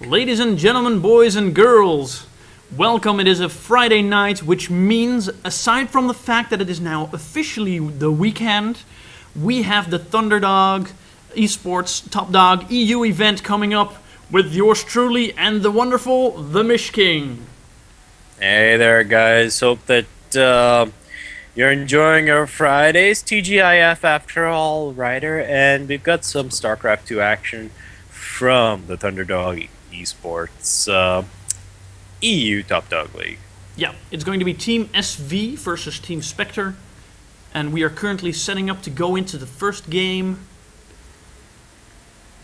Ladies and gentlemen, boys and girls, welcome. It is a Friday night, which means, aside from the fact that it is now officially the weekend, we have the Thunderdog Esports Top Dog EU event coming up with yours truly and the wonderful The Mish King. Hey there, guys. Hope that you're enjoying our Fridays. TGIF, after all, Ryder, and we've got some StarCraft 2 action from the Thunderdog Esports EU Top Dog League. Yeah, it's going to be TeamSV versus Team Spectre, and we are currently setting up to go into the first game.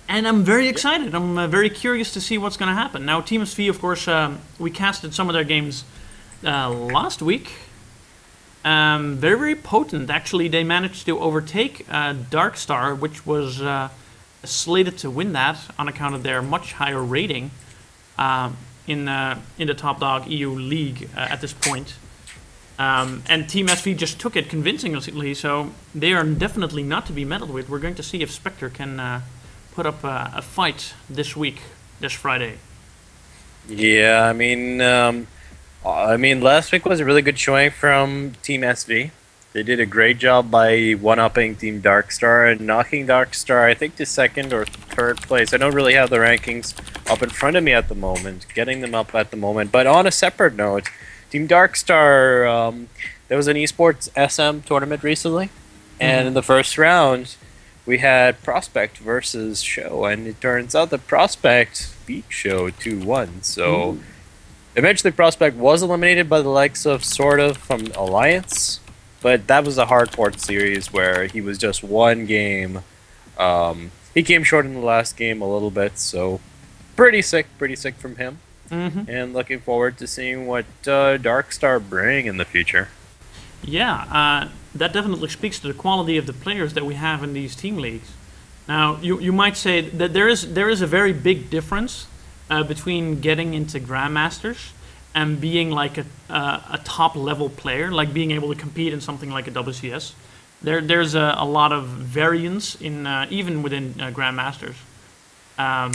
And I'm very excited. I'm very curious to see what's going to happen. Now, TeamSV, of course, we casted some of their games last week. Very, very potent. Actually, they managed to overtake Darkstar, which was slated to win that on account of their much higher rating in the Top Dog EU League at this point. And Team SV just took it convincingly, so they are definitely not to be meddled with. We're going to see if Spectre can put up a fight this week, this Friday. Yeah, I mean, last week was a really good showing from Team SV. They did a great job by one-upping Team Darkstar and knocking Darkstar, I think, to second or third place. I don't really have the rankings up in front of me at the moment, getting them up at the moment. But on a separate note, Team Darkstar, there was an esports SM tournament recently, and in the first round, we had Prospect versus Show, and it turns out that Prospect beat Show 2-1. So eventually Prospect was eliminated by the likes of sort of from Alliance. But that was a hard-fought series where he was just one game. He came short in the last game a little bit, so pretty sick from him. And looking forward to seeing what Darkstar bring in the future. Yeah, that definitely speaks to the quality of the players that we have in these team leagues. Now, you might say that there is a very big difference between getting into Grandmasters and being like a top level player, like being able to compete in something like a WCS. There's a lot of variance in even within Grandmasters. And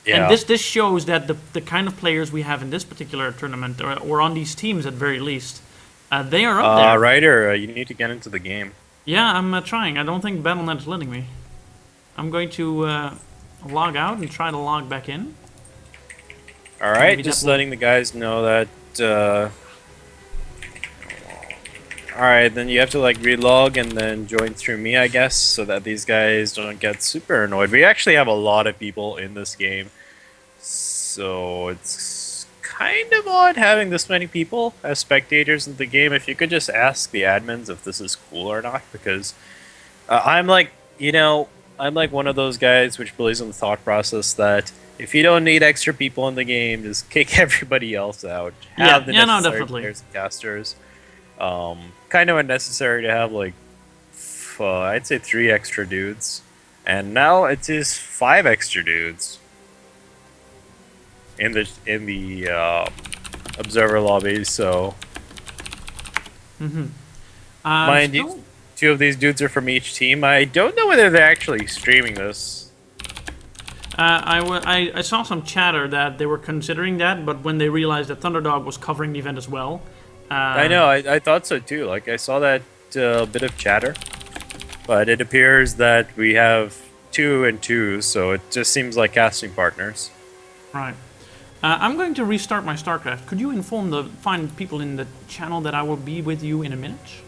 this shows that the kind of players we have in this particular tournament, or on these teams at very least, they are up there. Ryder, you need to get into the game. Yeah, I'm trying. I don't think Battle.net is letting me. I'm going to log out and try to log back in. Alright, just letting the guys know that... Alright, then you have to like relog and then join through me, I guess, so that these guys don't get super annoyed. We actually have a lot of people in this game, so it's kind of odd having this many people as spectators in the game. If you could just ask the admins if this is cool or not, because I'm like, I'm like one of those guys which believes in the thought process that if you don't need extra people in the game, just kick everybody else out. Have the necessary players and casters. Kind of unnecessary to have like, I'd say 3 extra dudes, and now it is 5 extra dudes in the observer lobby. So, mind you, 2 of these dudes are from each team. I don't know whether they're actually streaming this. I saw some chatter that they were considering that, but when they realized that Thunderdog was covering the event as well. I know, I thought so too. Like, I saw that bit of chatter, but it appears that we have 2 and 2, so it just seems like casting partners. Right. I'm going to restart my StarCraft. Could you inform the fine people in the channel that I will be with you in a minute?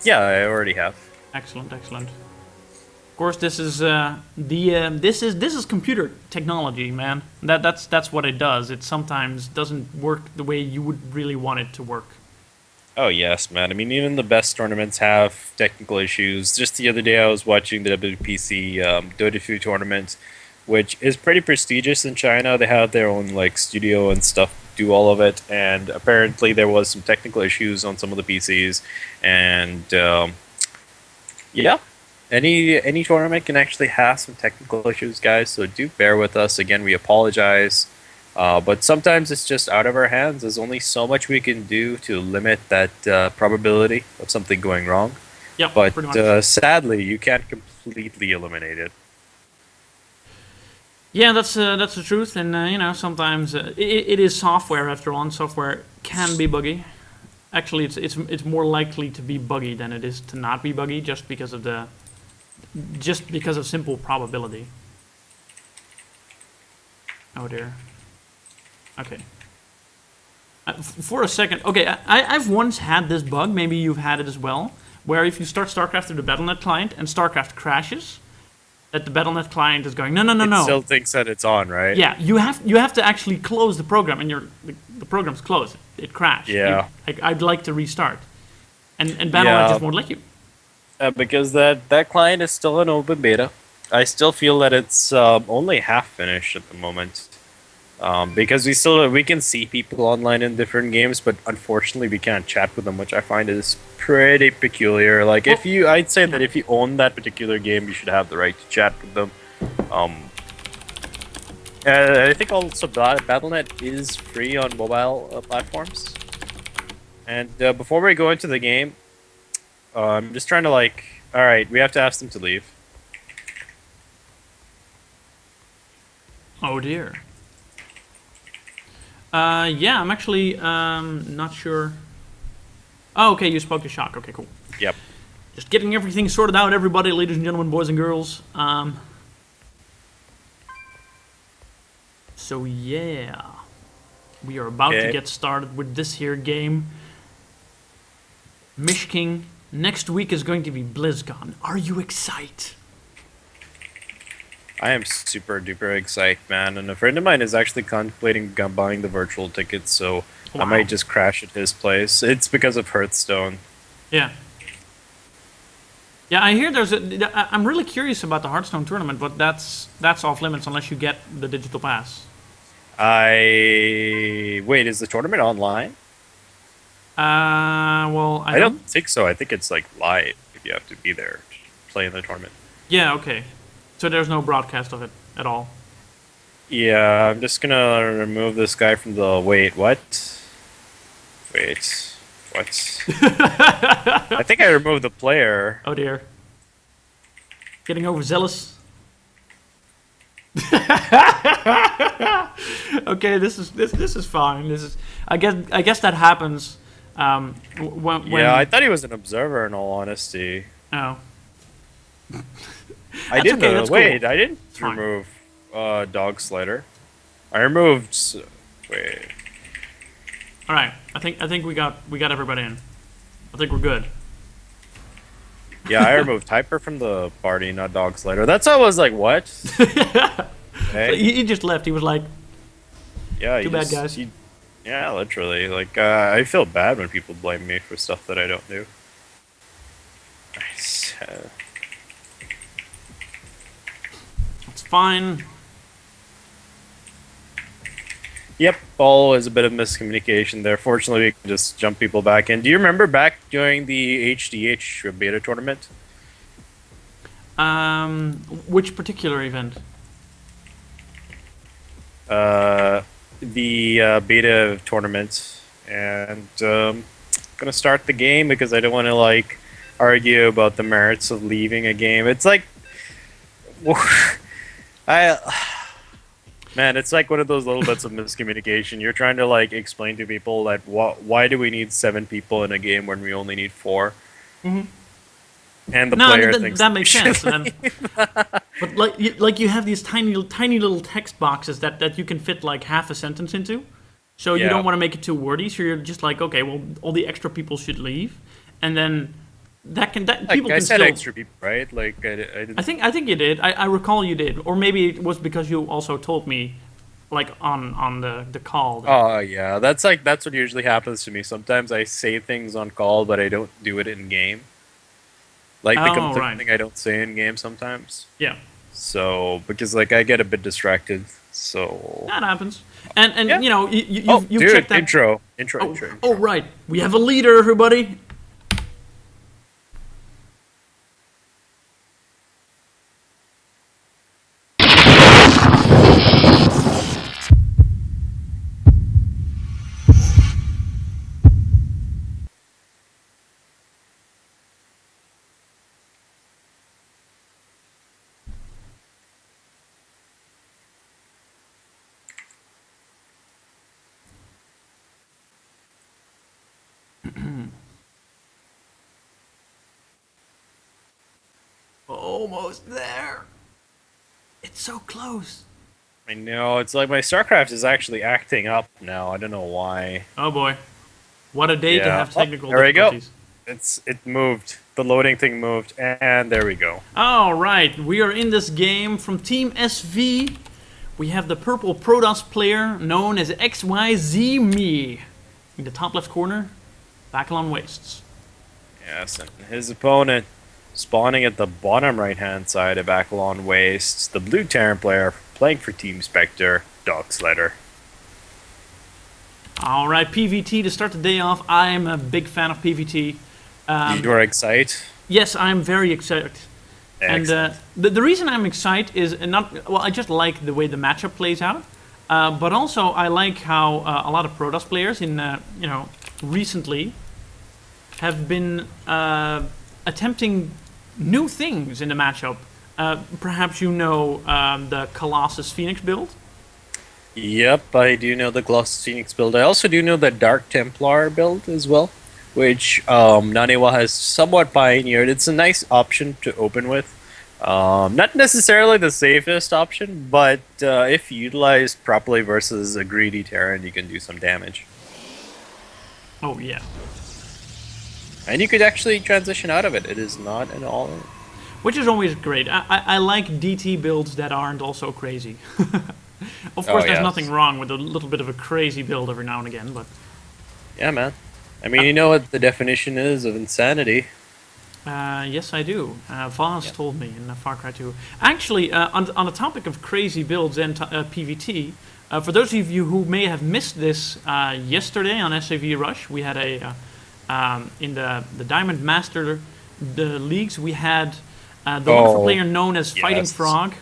Yeah, I already have. Excellent, excellent. Of course, this is this is computer technology, man. That's what it does. It sometimes doesn't work the way you would really want it to work. Oh yes, man. I mean, even the best tournaments have technical issues. Just the other day, I was watching the WPC Dota 2 tournament, which is pretty prestigious in China. They have their own like studio and stuff, do all of it, and apparently there was some technical issues on some of the PCs, and yeah. Any tournament can actually have some technical issues, guys, so do bear with us. Again, we apologize, but sometimes it's just out of our hands. There's only so much we can do to limit that probability of something going wrong. Yep, but sadly, you can't completely eliminate it. Yeah, that's the truth, and you know, sometimes it is software after all, and software can be buggy. Actually, it's more likely to be buggy than it is to not be buggy, just because of simple probability. Oh dear. Okay. For a second, okay, I've once had this bug. Maybe you've had it as well, where if you start StarCraft through the BattleNet client and StarCraft crashes, that the BattleNet client is going, no, no, no, It no. still thinks that it's on, right? Yeah, you have to actually close the program, and the program's closed. It crashed. Yeah. I'd like to restart, and BattleNet Yeah, just won't let you. because that client is still in open beta. I still feel that it's only half finished at the moment. Because we can see people online in different games, but unfortunately we can't chat with them, which I find is pretty peculiar. Like I'd say that if you own that particular game, you should have the right to chat with them. I think also Battle.net is free on mobile platforms. And before we go into the game, I'm just trying to all right, we have to ask them to leave. Oh dear. Yeah, I'm actually not sure. Oh, okay, you spoke to Shock. Okay, cool. Yep. Just getting everything sorted out, everybody, ladies and gentlemen, boys and girls. So yeah, we are about to get started with this here game. Mish King. Next week is going to be BlizzCon. Are you excited? I am super duper excited, man. And a friend of mine is actually contemplating buying the virtual tickets, so Wow. I might just crash at his place. It's because of Hearthstone. Yeah. Yeah, I hear I'm really curious about the Hearthstone tournament, but that's off limits unless you get the digital pass. Wait, is the tournament online? Well, I don't think so. I think it's like live if you have to be there to play in the tournament. Yeah, okay. So there's no broadcast of it at all. Yeah, I'm just gonna remove this guy from the. Wait, what? Wait, what? I think I removed the player. Oh dear. Getting overzealous. Okay, this is fine. I guess that happens. When Yeah, I thought he was an observer. In all honesty, oh. I didn't. okay, that's Wait, cool. I didn't Fine. remove Dog Slider. I removed. Wait. All right, I think we got everybody in. I think we're good. Yeah, I removed Hyper from the party, not Dog Slider. That's how I was like, what? Hey? He just left. He was like, Yeah, too bad, guys. Yeah, literally. Like, I feel bad when people blame me for stuff that I don't do. Nice. it's fine. Yep, always a bit of miscommunication there. Fortunately, we can just jump people back in. Do you remember back during the HDH beta tournament? Which particular event? The beta tournament, and gonna start the game because I don't want to like argue about the merits of leaving a game. It's like, man, it's like one of those little bits of miscommunication. You're trying to like explain to people that why do we need 7 people in a game when we only need 4? Mm-hmm. And the player thinks that makes sense. But like you have these tiny little text boxes that you can fit like half a sentence into. So you don't want to make it too wordy. So you're just like, okay, well, all the extra people should leave, and then people I can said still. extra people, right? Like I didn't. I think you did. I recall you did, or maybe it was because you also told me, like on the call. Oh yeah, that's what usually happens to me. Sometimes I say things on call, but I don't do it in game. Like the complete thing I don't say in game sometimes. Yeah. So because like I get a bit distracted, so that happens. And yeah. You know you've dude, checked that intro. Oh right, we have a leader, everybody. almost there. It's so close. I know, it's like my StarCraft is actually acting up now. I don't know why. Oh boy. What a day to Yeah. have technical There we go. difficulties. It moved. The loading thing moved, and there we go. Alright, we are in this game from Team SV. We have the purple Protoss player known as XYZ in the top left corner, Backlon Wastes. Yes, and his opponent spawning at the bottom right-hand side of Backlon Wastes, the blue Terran player playing for Team Spectre, Dogsledder. Alright, PvT to start the day off. I'm a big fan of PvT. You are excited? Yes, I'm very excited. Excellent. And the reason I'm excited is not, well, I just like the way the matchup plays out, but also I like how a lot of Protoss players recently have been attempting new things in the matchup. Perhaps you know the Colossus Phoenix build? Yep, I do know the Colossus Phoenix build. I also do know the Dark Templar build as well, which Naniwa has somewhat pioneered. It's a nice option to open with. Not necessarily the safest option, but if utilized properly versus a greedy Terran, you can do some damage. Oh, yeah. And you could actually transition out of it. It is not an all-in. Which is always great. I like DT builds that aren't also crazy. Of course, there's nothing wrong with a little bit of a crazy build every now and again, but... Yeah, man. I mean, you know what the definition is of insanity. Yes, I do. Voss told me in Far Cry 2. Actually, on the topic of crazy builds and PvT, for those of you who may have missed this, yesterday on SAV Rush, we had in the Diamond Master leagues, we had the wonderful player known as Fighting Frog,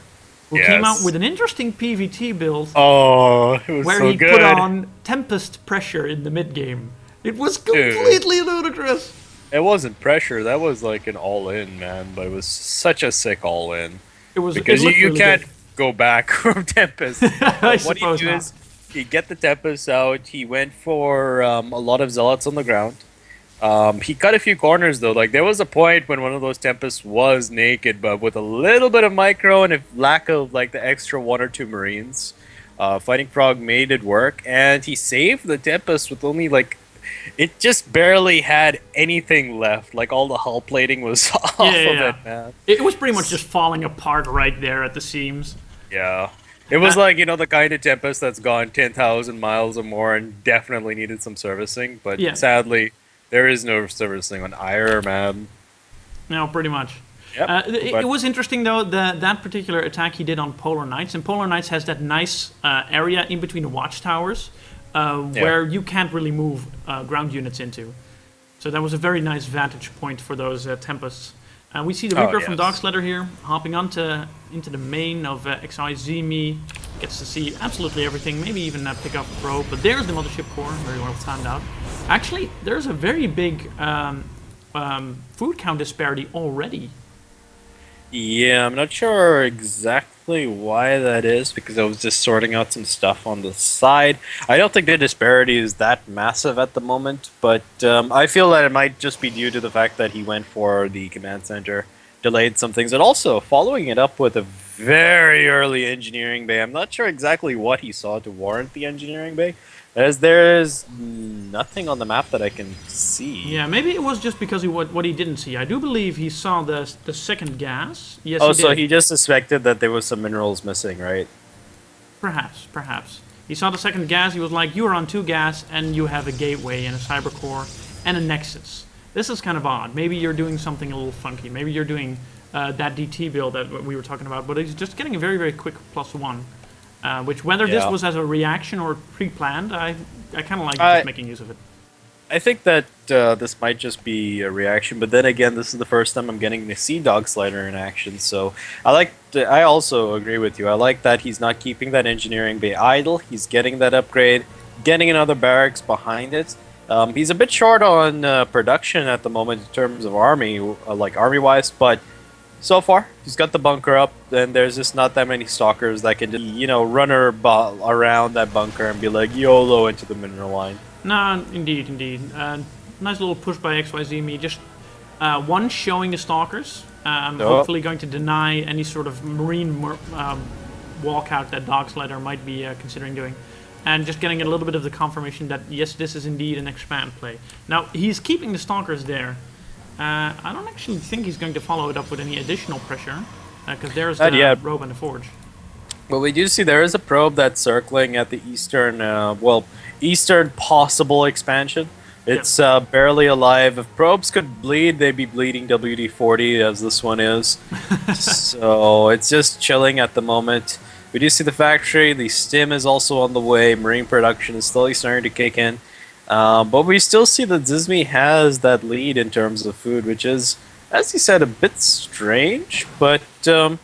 who came out with an interesting PvT build. Oh, it was where so he good. put on Tempest pressure in the mid game. It was completely ludicrous. It wasn't pressure. That was like an all-in, man. But it was such a sick all-in. It was because it you really can't good. go back from Tempest. What he do is he get the Tempest out. He went for a lot of Zealots on the ground. He cut a few corners though. Like there was a point when one of those Tempests was naked, but with a little bit of micro and a lack of like the extra 1 or 2 Marines, Fighting Frog made it work, and he saved the Tempest with only like. It just barely had anything left. Like all the hull plating was off of it, man. It was pretty much just falling apart right there at the seams. Yeah. It was like, you know, the kind of Tempest that's gone 10,000 miles or more and definitely needed some servicing. But sadly, there is no servicing on Ire, man. No, pretty much. Yep, it was interesting, though, that particular attack he did on Polar Knights. And Polar Knights has that nice area in between the watchtowers. Where you can't really move ground units into. So that was a very nice vantage point for those Tempests. We see the Reaper from Dogsledder here, hopping into the main of XYZ. Gets to see absolutely everything, maybe even pick up a probe. But there's the Mothership Core, very well timed out. Actually, there's a very big food count disparity already. Yeah, I'm not sure exactly why that is, because I was just sorting out some stuff on the side. I don't think the disparity is that massive at the moment, but I feel that it might just be due to the fact that he went for the command center, delayed some things, and also following it up with a very early engineering bay. I'm not sure exactly what he saw to warrant the engineering bay, as there's nothing on the map that I can see. Yeah, maybe it was just because what he didn't see. I do believe he saw the second gas. Yes, oh, he did. so he just suspected that there was some minerals missing, right? Perhaps. He saw the second gas, he was like, you are on 2 gas, and you have a gateway and a cyber core and a nexus. This is kind of odd. Maybe you're doing something a little funky. Maybe you're doing that DT build that we were talking about, but he's just getting a very, very quick +1. Which, whether this was as a reaction or pre-planned, I kind of like just making use of it. I think that this might just be a reaction, but then again, this is the first time I'm getting to see Dogslider in action, so I also agree with you. I like that he's not keeping that engineering bay idle. He's getting that upgrade, getting another barracks behind it. He's a bit short on production at the moment in terms of army, like army-wise, but so far, he's got the bunker up, and there's just not that many stalkers that can, you know, run around that bunker and be like YOLO into the mineral line. No, indeed. Nice little push by XYZ. Just one showing the stalkers, Hopefully going to deny any sort of marine walkout that Dogslider might be considering doing. And just getting a little bit of the confirmation that, yes, this is indeed an expand play. Now, he's keeping the Stalkers there. I don't actually think he's going to follow it up with any additional pressure, because there's the Robe and the Forge. Well, we do see there is a probe that's circling at the eastern, eastern possible expansion. It's barely alive. If probes could bleed, they'd be bleeding WD-40, as this one is. So it's just chilling at the moment. We do see the factory. The stim is also on the way. Marine production is slowly starting to kick in. But we still see that Zizmi has that lead in terms of food, which is, as you said, a bit strange. But I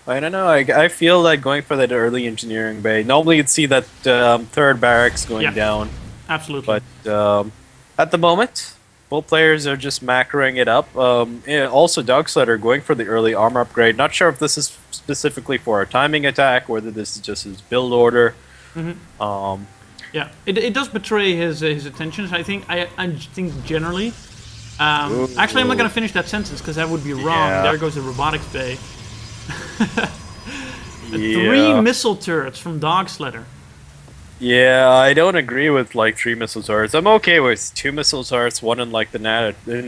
don't know. I feel like going for that early engineering bay. Normally you'd see that third barracks going down. Absolutely. But at the moment, both players are just macroing it up. Also, Dogslider going for the early armor upgrade. Not sure if this is specifically for a timing attack, or whether this is just his build order. Yeah, it does betray his intentions. I think generally. Actually, I'm not going to finish that sentence because that would be wrong. There goes the robotics bay. 3 missile turrets from Dogslider. Yeah, I don't agree with like 3 missile turrets. I'm okay with 2 missile turrets, one in like in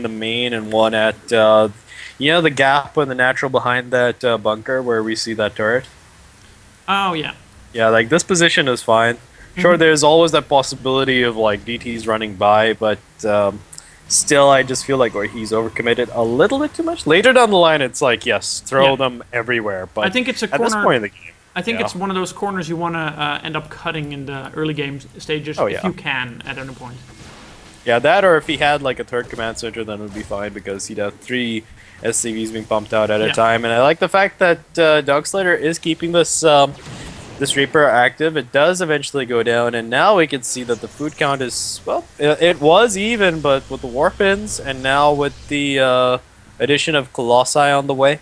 the main and one at the gap in the natural behind that bunker where we see that turret. Oh yeah. Yeah, like this position is fine. Sure, there's always that possibility of like DTs running by, but still, I just feel like he's overcommitted a little bit too much. Later down the line, it's like yes, throw them everywhere. But I think it's a corner. At this point in the game. I think it's one of those corners you want to end up cutting in the early game stages if you can at any point. Yeah, that or if he had like a third command center, then it would be fine because he'd have 3 SCVs being pumped out at a time. And I like the fact that Dogslider is keeping this this Reaper active. It does eventually go down, and now we can see that the food count is, well, it was even, but with the warpins, and now with the addition of Colossi on the way,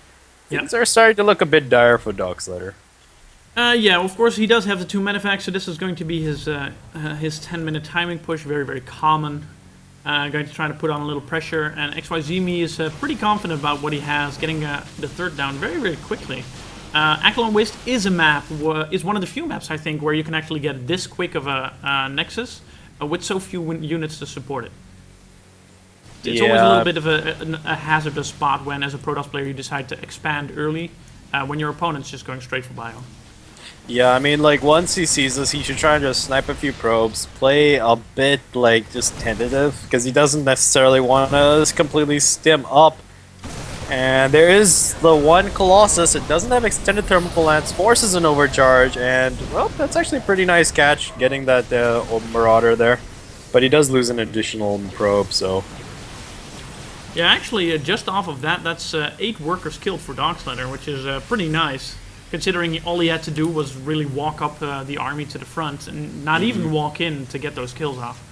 things are starting to look a bit dire for Dogslider. Yeah, of course he does have the 2 medevacts, so this is going to be his 10-minute timing push, very, very common. Going to try to put on a little pressure, and XYZme is pretty confident about what he has, getting the third down very, very quickly. Ackland Waste is is one of the few maps, I think, where you can actually get this quick of a Nexus with so few units to support it. It's always a little bit of a hazardous spot when, as a Protoss player, you decide to expand early when your opponent's just going straight for bio. Yeah, I mean, like, once he sees this, he should try and just snipe a few probes, play a bit, like, just tentative, because he doesn't necessarily want to completely stim up. And there is the one Colossus. It doesn't have extended thermal lance, forces an overcharge, and, well, that's actually a pretty nice catch, getting that Marauder there. But he does lose an additional probe, so... Yeah, actually, just off of that, that's 8 workers killed for Dogslider, which is pretty nice. Considering all he had to do was really walk up the army to the front and not even walk in to get those kills off.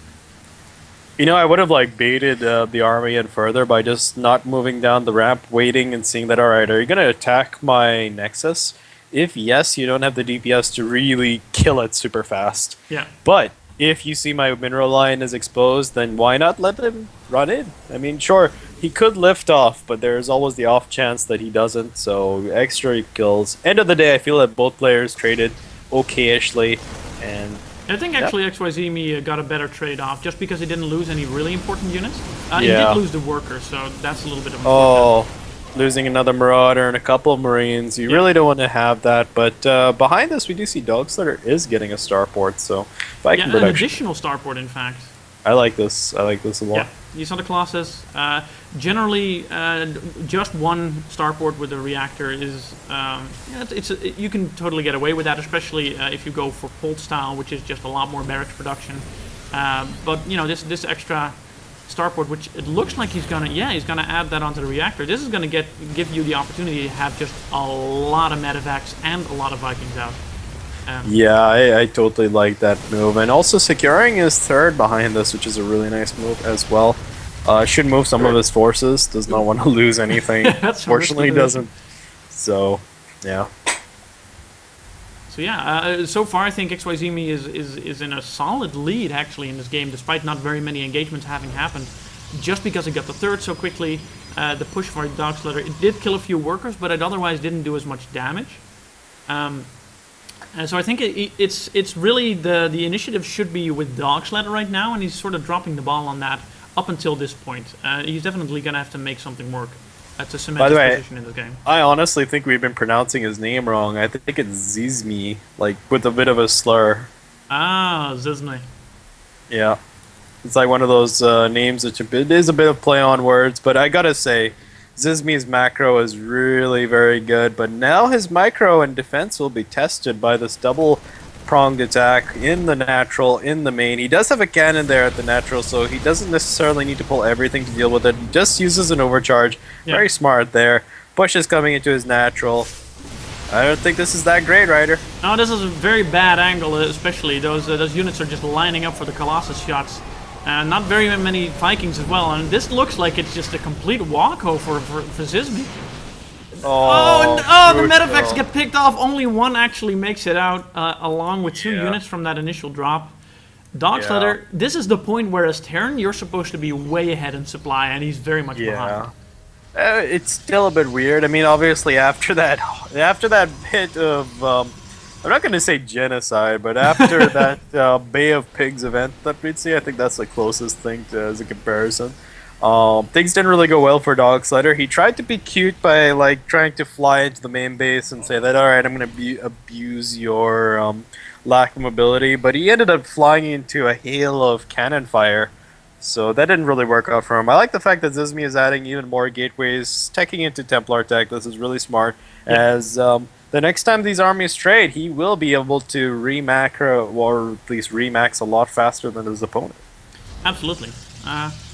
You know, I would have like baited the army in further by just not moving down the ramp, waiting and seeing that, alright, are you going to attack my Nexus? If yes, you don't have the DPS to really kill it super fast. Yeah. But if you see my mineral line is exposed, then why not let him run in? I mean, sure, he could lift off, but there's always the off chance that he doesn't, so extra kills. End of the day, I feel that both players traded okay-ishly, and... I think actually XYZme got a better trade-off, just because he didn't lose any really important units. He did lose the workers, so that's a little bit of a losing another Marauder and a couple of Marines. You really don't want to have that, but behind this we do see Dogslider is getting a starport, so... an additional starport, in fact. I like this. I like this a lot. Yeah, you saw the Colossus. Generally, just one starport with a reactor is you can totally get away with that, especially if you go for Pult style, which is just a lot more barracks production. But you know, this extra starport, which it looks like he's gonna add that onto the reactor. This is gonna give you the opportunity to have just a lot of medevacs and a lot of Vikings out. Yeah, I totally like that move, and also securing his third behind this, which is a really nice move as well. Should move some of his forces. Does not want to lose anything. Fortunately, doesn't. So, yeah. So yeah, so far I think XYZme is in a solid lead actually in this game, despite not very many engagements having happened. Just because he got the third so quickly, the push for Dog Slaughter. It did kill a few workers, but it otherwise didn't do as much damage. And so I think it's really the initiative should be with Dog Slaughter right now, and he's sort of dropping the ball on that up until this point. He's definitely going to have to make something work to cement his position in the game. I honestly think we've been pronouncing his name wrong. I think it's Zizmi, like with a bit of a slur. Ah, Zizmi. Yeah. It's like one of those names that it is a bit of play on words, but I gotta say, Zizmi's macro is really very good, but now his micro and defense will be tested by this double-pronged attack in the natural, in the main. He does have a cannon there at the natural, so he doesn't necessarily need to pull everything to deal with it. He just uses an overcharge. Yeah. Very smart there. Push is coming into his natural. I don't think this is that great, Ryder. No, this is a very bad angle, especially. Those units are just lining up for the Colossus shots. Not very many Vikings as well, and this looks like it's just a complete walkover for Zizmi. The Medifex get picked off. Only one actually makes it out, along with 2 units from that initial drop. Dog Slaughter, this is the point where as Terran, you're supposed to be way ahead in supply, and he's very much behind. It's still a bit weird. I mean, obviously after that bit of I'm not going to say genocide, but after that Bay of Pigs event that we'd see, I think that's the closest thing as a comparison. Things didn't really go well for Dog Slaughter. He tried to be cute by like trying to fly into the main base and say that, alright, I'm going to abuse your lack of mobility, but he ended up flying into a hail of cannon fire. So that didn't really work out for him. I like the fact that Zizmi is adding even more gateways, teching into Templar tech. This is really smart, as the next time these armies trade, he will be able to re-macro, or at least re-max a lot faster than his opponent. Absolutely.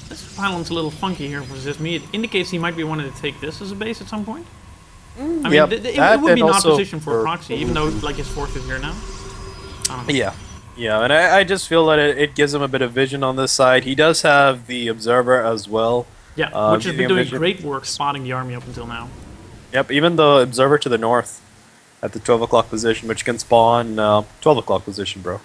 This pylon's a little funky here for Zizmi. It indicates he might be wanting to take this as a base at some point. I mean, it would be not positioned for a proxy, even though like his force is here now. Yeah, and I just feel that it gives him a bit of vision on this side. He does have the Observer as well. Yeah, which has been doing great work spotting the army up until now. Yep, even the Observer to the north at the 12 o'clock position, which can spawn 12 o'clock position, bro.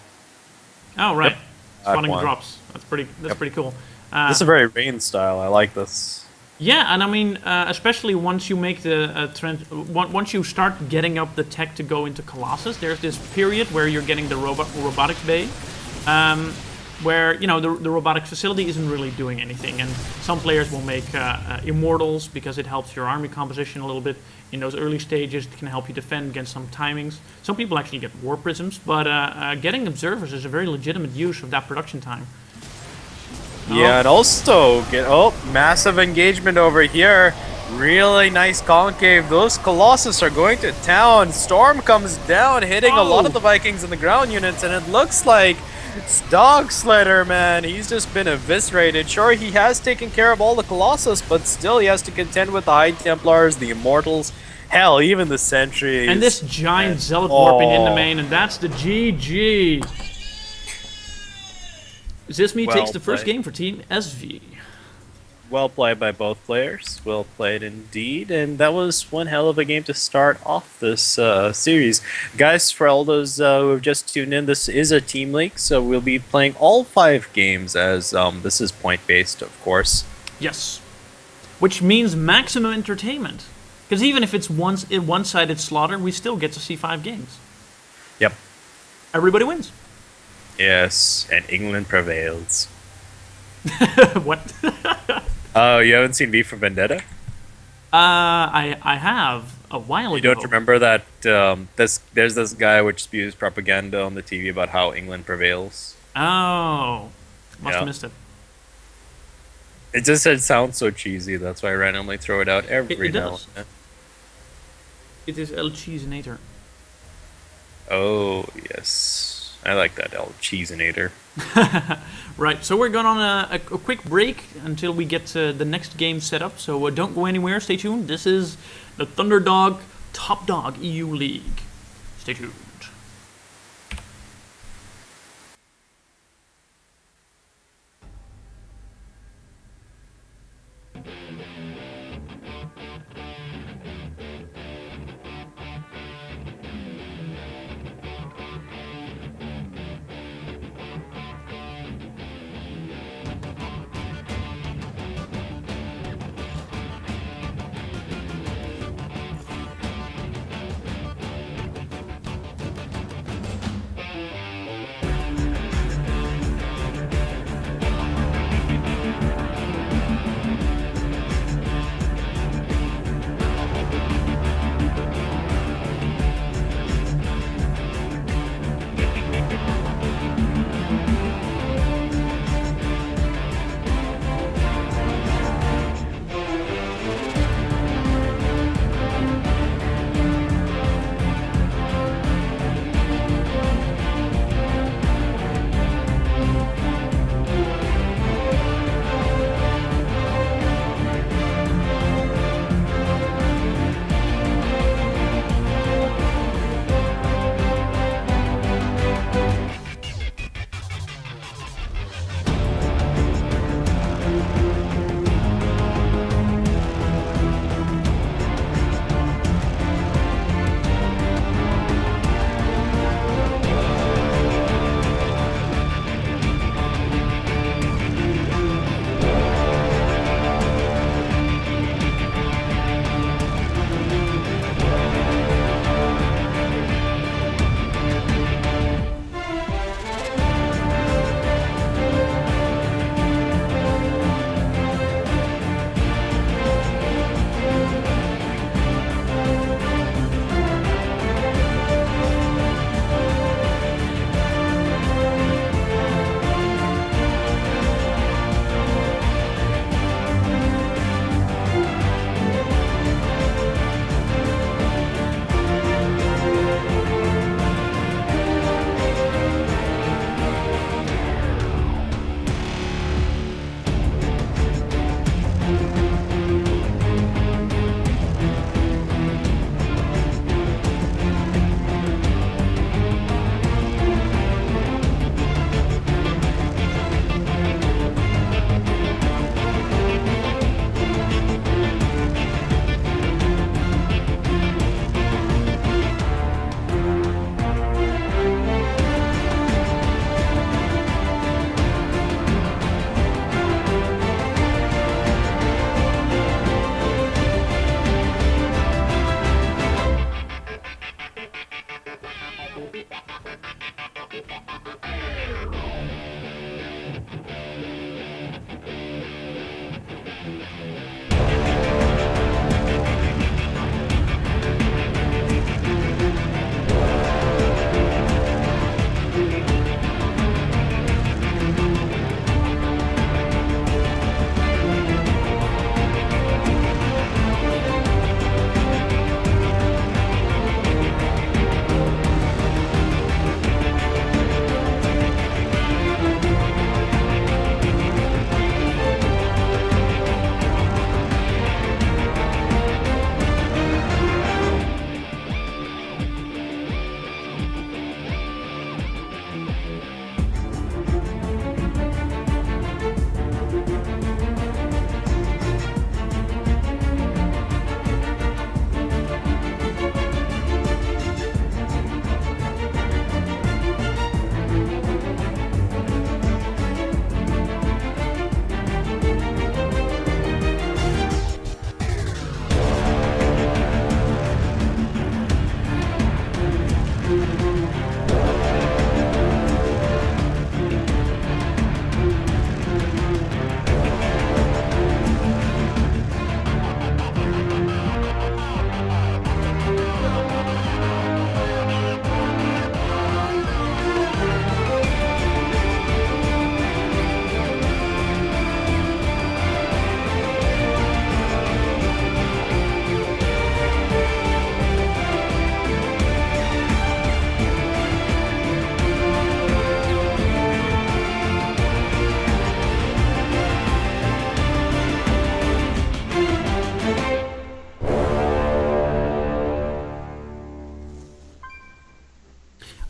Oh, right. Yep. Spawning drops. That's pretty cool. This is a very Rain style. I like this. Yeah, and I mean, especially once you make the trend, once you start getting up the tech to go into Colossus, there's this period where you're getting the robotics bay, where the robotics facility isn't really doing anything, and some players will make immortals because it helps your army composition a little bit. In those early stages, it can help you defend against some timings. Some people actually get war prisms, but getting observers is a very legitimate use of that production time. Yeah, and also massive engagement over here. Really nice concave. Those Colossus are going to town. Storm comes down, hitting a lot of the Vikings and the ground units, and it looks like it's Dog Slaughter, man. He's just been eviscerated. Sure, he has taken care of all the Colossus, but still he has to contend with the High Templars, the Immortals, hell, even the Sentries. And this giant Zealot warping in the main, and that's the GG. Zizmi takes the first game for TeamSV. Well played by both players. Well played indeed. And that was one hell of a game to start off this series. Guys, for all those who have just tuned in, this is a team league, so we'll be playing all 5 games as this is point-based, of course. Yes. Which means maximum entertainment. Because even if it's one-sided slaughter, we still get to see 5 games. Yep. Everybody wins. Yes, and England prevails. What? Oh, you haven't seen V for Vendetta? I have a while ago. You don't remember that there's this guy which spews propaganda on the TV about how England prevails? Oh, must have missed it. It sounds so cheesy. That's why I randomly throw it out every now and then. It is El Cheeseinator. Oh yes. I like that El Cheeseinator. Right, so we're going on a quick break until we get the next game set up. So don't go anywhere. Stay tuned. This is the Thunderdog Top Dog EU League. Stay tuned.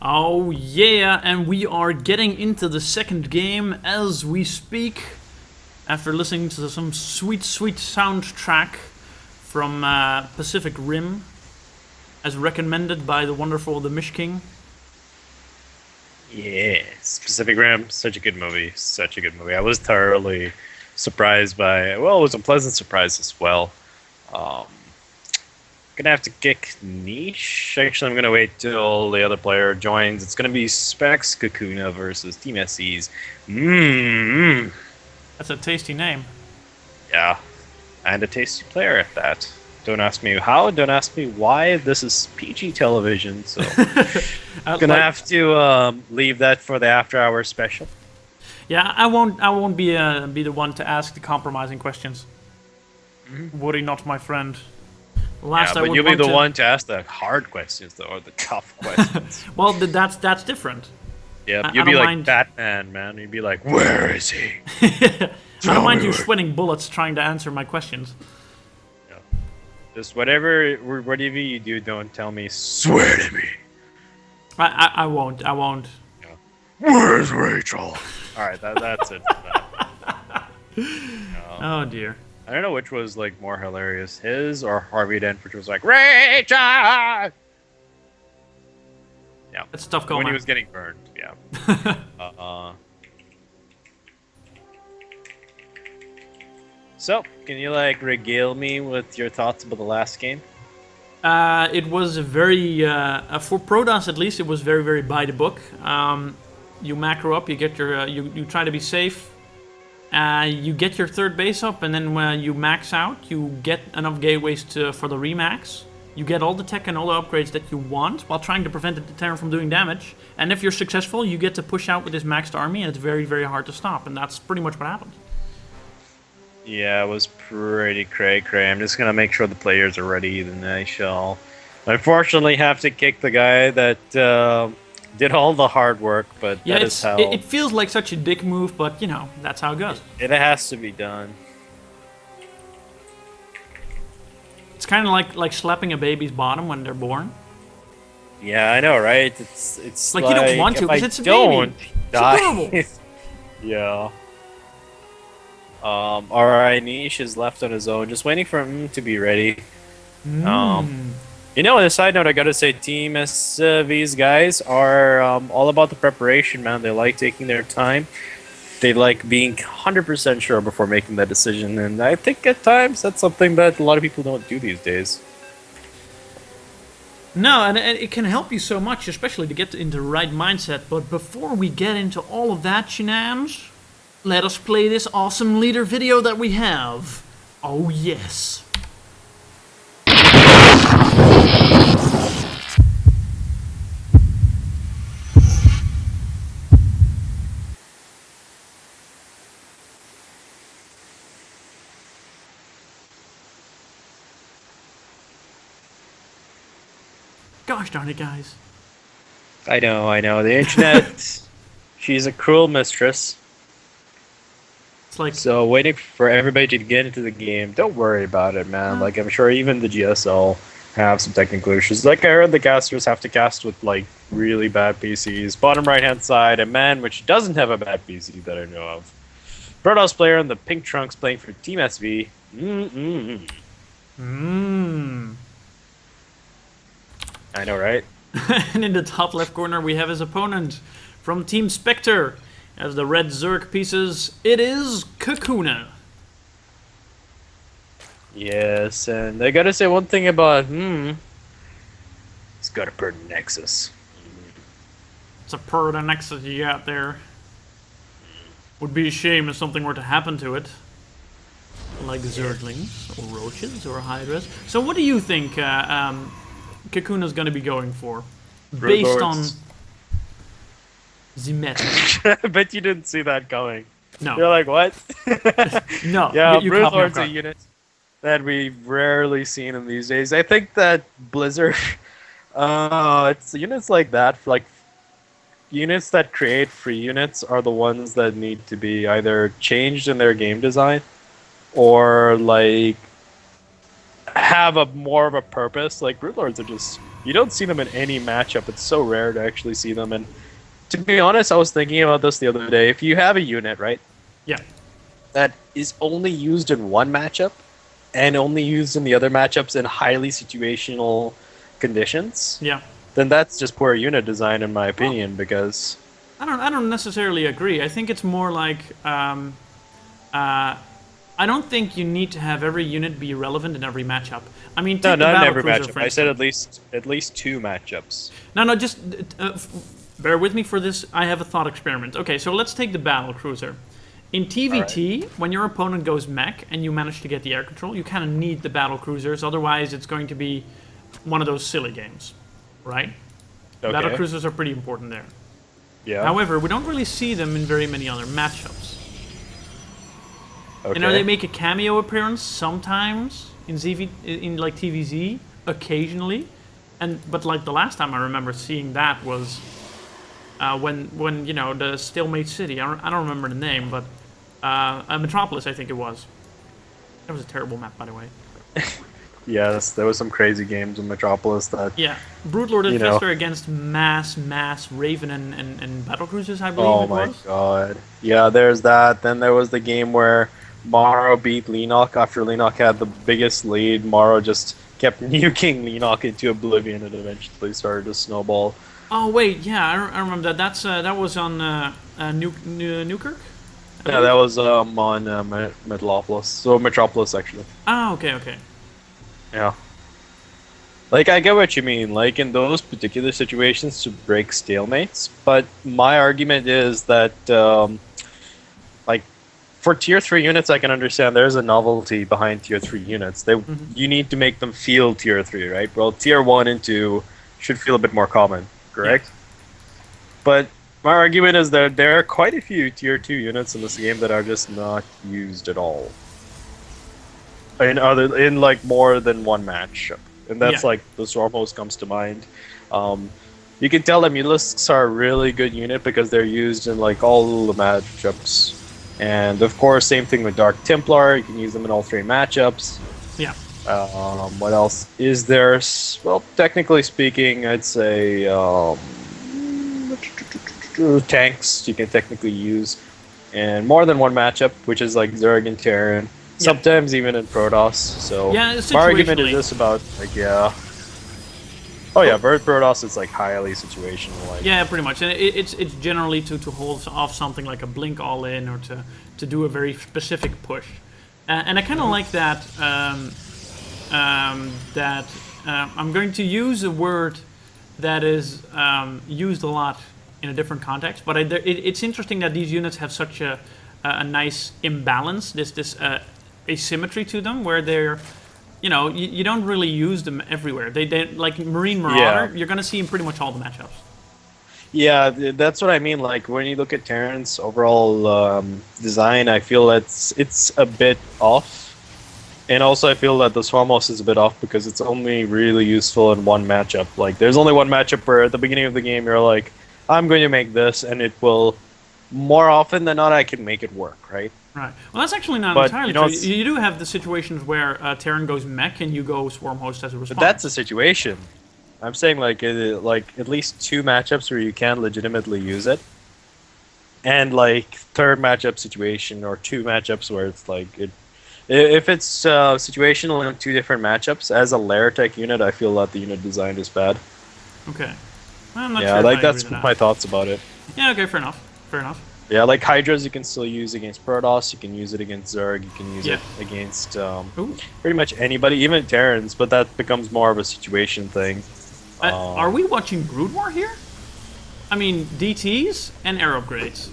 Oh yeah, and we are getting into the second game as we speak. After listening to some sweet, sweet soundtrack from Pacific Rim, as recommended by the wonderful The Mish King. Yes, Pacific Rim, such a good movie. Such a good movie. I was thoroughly surprised by. Well, it was a pleasant surprise as well. Um, Gonna have to kick Niche. Actually, I'm gonna wait till the other player joins. It's gonna be Specs Kakuna versus TeamSV's. That's a tasty name. Yeah, and a tasty player at that. Don't ask me how. Don't ask me why. This is PG television, so gonna have to leave that for the after-hour special. Yeah, I won't be the one to ask the compromising questions. Would not, my friend? Yeah, but you'll be the one to ask the hard questions, though, or the tough questions. Well, that's different. Yeah, you'd be like Batman, man. You'd be like, where is he? I don't mind you sweating bullets trying to answer my questions. Yeah. Just whatever you do, don't tell me, swear to me. I won't. Yeah. Where's Rachel? Alright, that's it for that. Oh, dear. I don't know which was like more hilarious, his or Harvey Dent, which was like, Rachel! Yeah. That's tough call, when man. he was getting burned, yeah. So, can you like regale me with your thoughts about the last game? It was very, for Protoss at least, it was very, very by the book. You macro up, you get your, you try to be safe. You get your third base up, and then when you max out, you get enough gateways for the remax. You get all the tech and all the upgrades that you want, while trying to prevent the Terran from doing damage. And if you're successful, you get to push out with this maxed army, and it's very, very hard to stop. And that's pretty much what happened. Yeah, it was pretty cray-cray. I'm just gonna make sure the players are ready, then I shall unfortunately have to kick the guy that did all the hard work, but yeah, that is how... It feels like such a dick move, but, you know, that's how it goes. It has to be done. It's kind of like slapping a baby's bottom when they're born. Yeah, I know, right? It's like you don't want to, because it's a baby. Die. Yeah. Alright, Niche is left on his own, just waiting for him to be ready. You know, on a side note, I gotta say, TeamSV's guys are all about the preparation, man. They like taking their time. They like being 100% sure before making that decision, and I think at times that's something that a lot of people don't do these days. No, and it can help you so much, especially to get into the right mindset. But before we get into all of that shenanigans, let us play this awesome leader video that we have. Oh yes. Gosh darn it, guys. I know. The internet, she's a cruel mistress. It's like... So, waiting for everybody to get into the game, don't worry about it, man. Like, I'm sure even the GSL have some technical issues. Like, I heard the casters have to cast with, like, really bad PCs. Bottom right-hand side, a man which doesn't have a bad PC that I know of. Protoss player in the pink trunks playing for TeamSV. I know, right? And in the top left corner, we have his opponent from Team Spectre. As the red Zerg pieces, it is Kakuna. Yes, and I gotta say one thing about, it's got a burn Nexus. It's a Purda Nexus you got there. Would be a shame if something were to happen to it. Like Zerglings, or Roaches, or Hydras. So what do you think Kakuna's gonna be going for? Based on the meta. I bet you didn't see that coming. No. You're like, what? No. Yeah, you Broodlord's a unit that we've rarely seen in these days. I think that Blizzard, it's units like that, like units that create free units are the ones that need to be either changed in their game design or like have a more of a purpose. Like Broodlords are just You don't see them in any matchup. It's so rare to actually see them. And to be honest, I was thinking about this the other day. If you have a unit, right, Yeah. that is only used in one matchup and only used in the other matchups in highly situational conditions, Yeah. then that's just poor unit design, in my opinion, because... I don't necessarily agree. I think it's more like I don't think you need to have every unit be relevant in every matchup. I mean, No, take the not in battle every cruiser, matchup. for I said instance. at least 2 matchups. No, just bear with me for this. I have a thought experiment. Okay, so let's take the battle cruiser. In TVT, when your opponent goes mech and you manage to get the air control, you kind of need the battle cruisers. Otherwise, it's going to be one of those silly games, right? Okay. Battle cruisers are pretty important there. Yeah. However, we don't really see them in very many other matchups. Okay. You know, they make a cameo appearance sometimes in like TVZ, occasionally, but like the last time I remember seeing that was when you know the Stalemate City. I don't remember the name, but Metropolis, I think it was. That was a terrible map, by the way. Yes, there was some crazy games in Metropolis that... Yeah, Broodlord and You know. Fister against Mass, Raven, and Battlecruisers, I believe Oh it my was. god. Yeah, there's that. Then there was the game where Morrow beat Leenock after Leenock had the biggest lead. Morrow just kept nuking Leenock into oblivion and eventually started to snowball. Oh wait, yeah, I remember that. That was on Newkirk. Yeah, that was on Metalopolis. So Metropolis, actually. Ah, okay. Yeah. Like, I get what you mean, like, in those particular situations to break stalemates, but my argument is that, like, for Tier 3 units, I can understand there's a novelty behind Tier 3 units. You need to make them feel Tier 3, right? Well, Tier 1 and 2 should feel a bit more common, correct? Yeah. But my argument is that there are quite a few Tier 2 units in this game that are just not used at all. In like more than one match, and that's like the Stormhost comes to mind. You can tell that Mutalisks are a really good unit because they're used in like all the matchups, and of course, same thing with Dark Templar. You can use them in all 3 matchups. Yeah. What else is there? Well, technically speaking, I'd say tanks you can technically use in more than one matchup, which is like Zerg and Terran. Sometimes even in Protoss. So Yeah, my argument situationally. is just about like Oh yeah, Bird Protoss is like highly situational. Like Yeah, pretty much, and it's generally to hold off something like a blink all in or to do a very specific push, and I kind of like that. I'm going to use a word that is used a lot in a different context, but it's interesting that these units have such a nice imbalance. This asymmetry to them, where they're, you know, you don't really use them everywhere. They like Marine Marauder. You're gonna see in pretty much all the matchups. Yeah, that's what I mean. Like when you look at Terran's overall design, I feel it's a bit off, and also I feel that the Swarmos is a bit off because it's only really useful in one matchup. Like there's only one matchup where at the beginning of the game you're like, I'm going to make this, and it will. More often than not, I can make it work, right? Right. Well, that's actually not But, entirely you know, true. You do have the situations where Terran goes mech and you go Swarmhost as a response. But that's a situation. I'm saying like at least 2 matchups where you can legitimately use it, and like 3rd matchup situation or 2 matchups where it's like if it's situational in 2 different matchups as a lair tech unit, I feel that the unit design is bad. Okay. I'm not Yeah, sure like if I that's agree with my that. thoughts about it. Yeah. Okay. Fair enough. Yeah, like Hydras you can still use against Protoss, you can use it against Zerg, you can use Yeah. it against Ooh. pretty much anybody, even Terrans, but that becomes more of a situation thing. Are we watching Brood War here? I mean, DTs and air upgrades.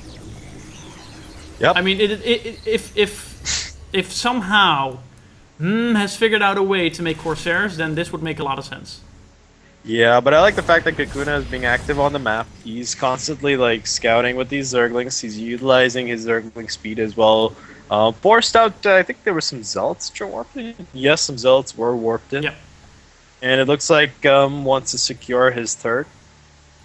Yep. I mean, if somehow has figured out a way to make Corsairs, then this would make a lot of sense. Yeah, but I like the fact that Kakuna is being active on the map. He's constantly like scouting with these Zerglings. He's utilizing his Zergling speed as well. Forced out, I think there were some Zealots which are warped in. Yes, some Zealots were warped in. Yep. And it looks like wants to secure his 3rd.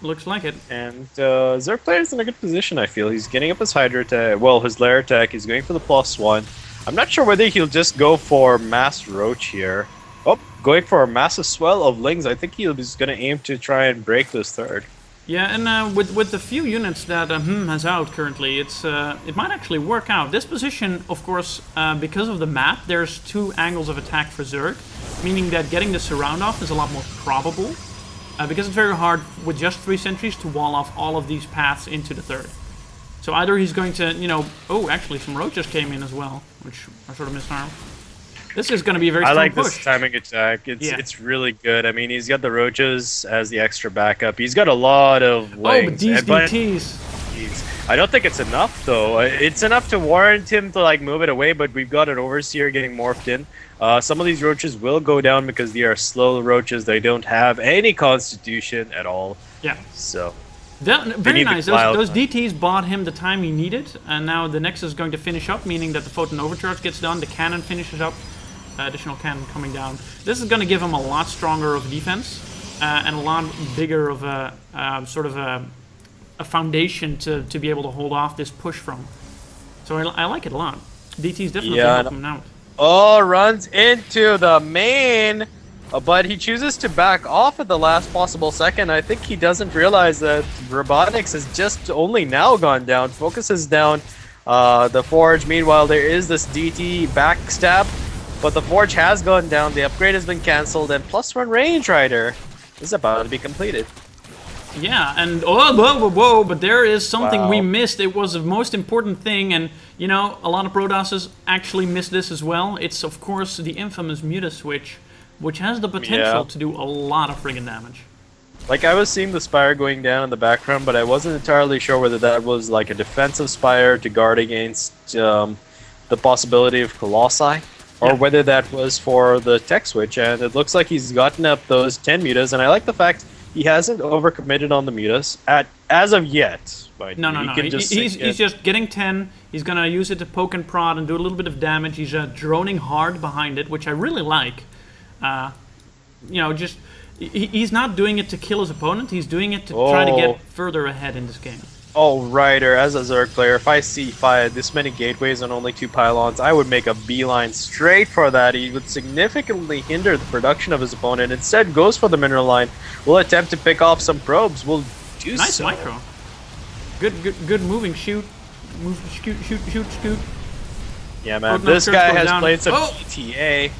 Looks like it. And Zerg player's in a good position, I feel. He's getting up his Hydra attack, well, his Lair attack. He's going for the +1. I'm not sure whether he'll just go for Mass Roach here. Oh, going for a massive swell of Lings. I think he was going to aim to try and break this third. Yeah, and with the few units that has out currently, it might actually work out. This position, of course, because of the map, there's 2 angles of attack for Zerg, meaning that getting the surround off is a lot more probable, because it's very hard with just 3 sentries to wall off all of these paths into the third. So either he's going to, oh, actually some roaches came in as well, which are sort of misharmed. This is going to be a very strong push. I like this timing attack. It's really good. I mean, he's got the roaches as the extra backup. He's got a lot of wings. Oh, but these DTs. I don't think it's enough, though. It's enough to warrant him to, like, move it away, but we've got an Overseer getting morphed in. Some of these roaches will go down because they are slow roaches. They don't have any constitution at all. Yeah. So... very nice. Those DTs bought him the time he needed, and now the Nexus is going to finish up, meaning that the Photon Overcharge gets done, the cannon finishes up, additional cannon coming down. This is going to give him a lot stronger of defense, and a lot bigger of a sort of a foundation to be able to hold off this push from. So I like it a lot. DTs definitely help him out. Oh, runs into the main! But he chooses to back off at the last possible second. I think he doesn't realize that Robotics has just only now gone down. Focus is down. The Forge, meanwhile, there is this DT backstab. But the Forge has gone down. The upgrade has been cancelled. And +1 Range Rider is about to be completed. Yeah, and whoa, but there is something we missed. It was the most important thing. And, a lot of Prodosses actually missed this as well. It's, of course, the infamous Muta switch, which has the potential to do a lot of friggin' damage. Like, I was seeing the Spire going down in the background, but I wasn't entirely sure whether that was like a defensive Spire to guard against the possibility of Colossi, or whether that was for the tech switch, and it looks like he's gotten up those 10 mutas, and I like the fact he hasn't overcommitted on the mutas as of yet. No. He's just getting 10, he's gonna use it to poke and prod and do a little bit of damage, he's droning hard behind it, which I really like. He's not doing it to kill his opponent, he's doing it to try to get further ahead in this game. Oh, Ryder, as a Zerg player, if I see this many gateways and only 2 pylons, I would make a beeline straight for that. He would significantly hinder the production of his opponent. Instead, goes for the mineral line, will attempt to pick off some probes, will do nice micro. Good moving shoot. Shoot. Yeah, man, this guy has played some GTA.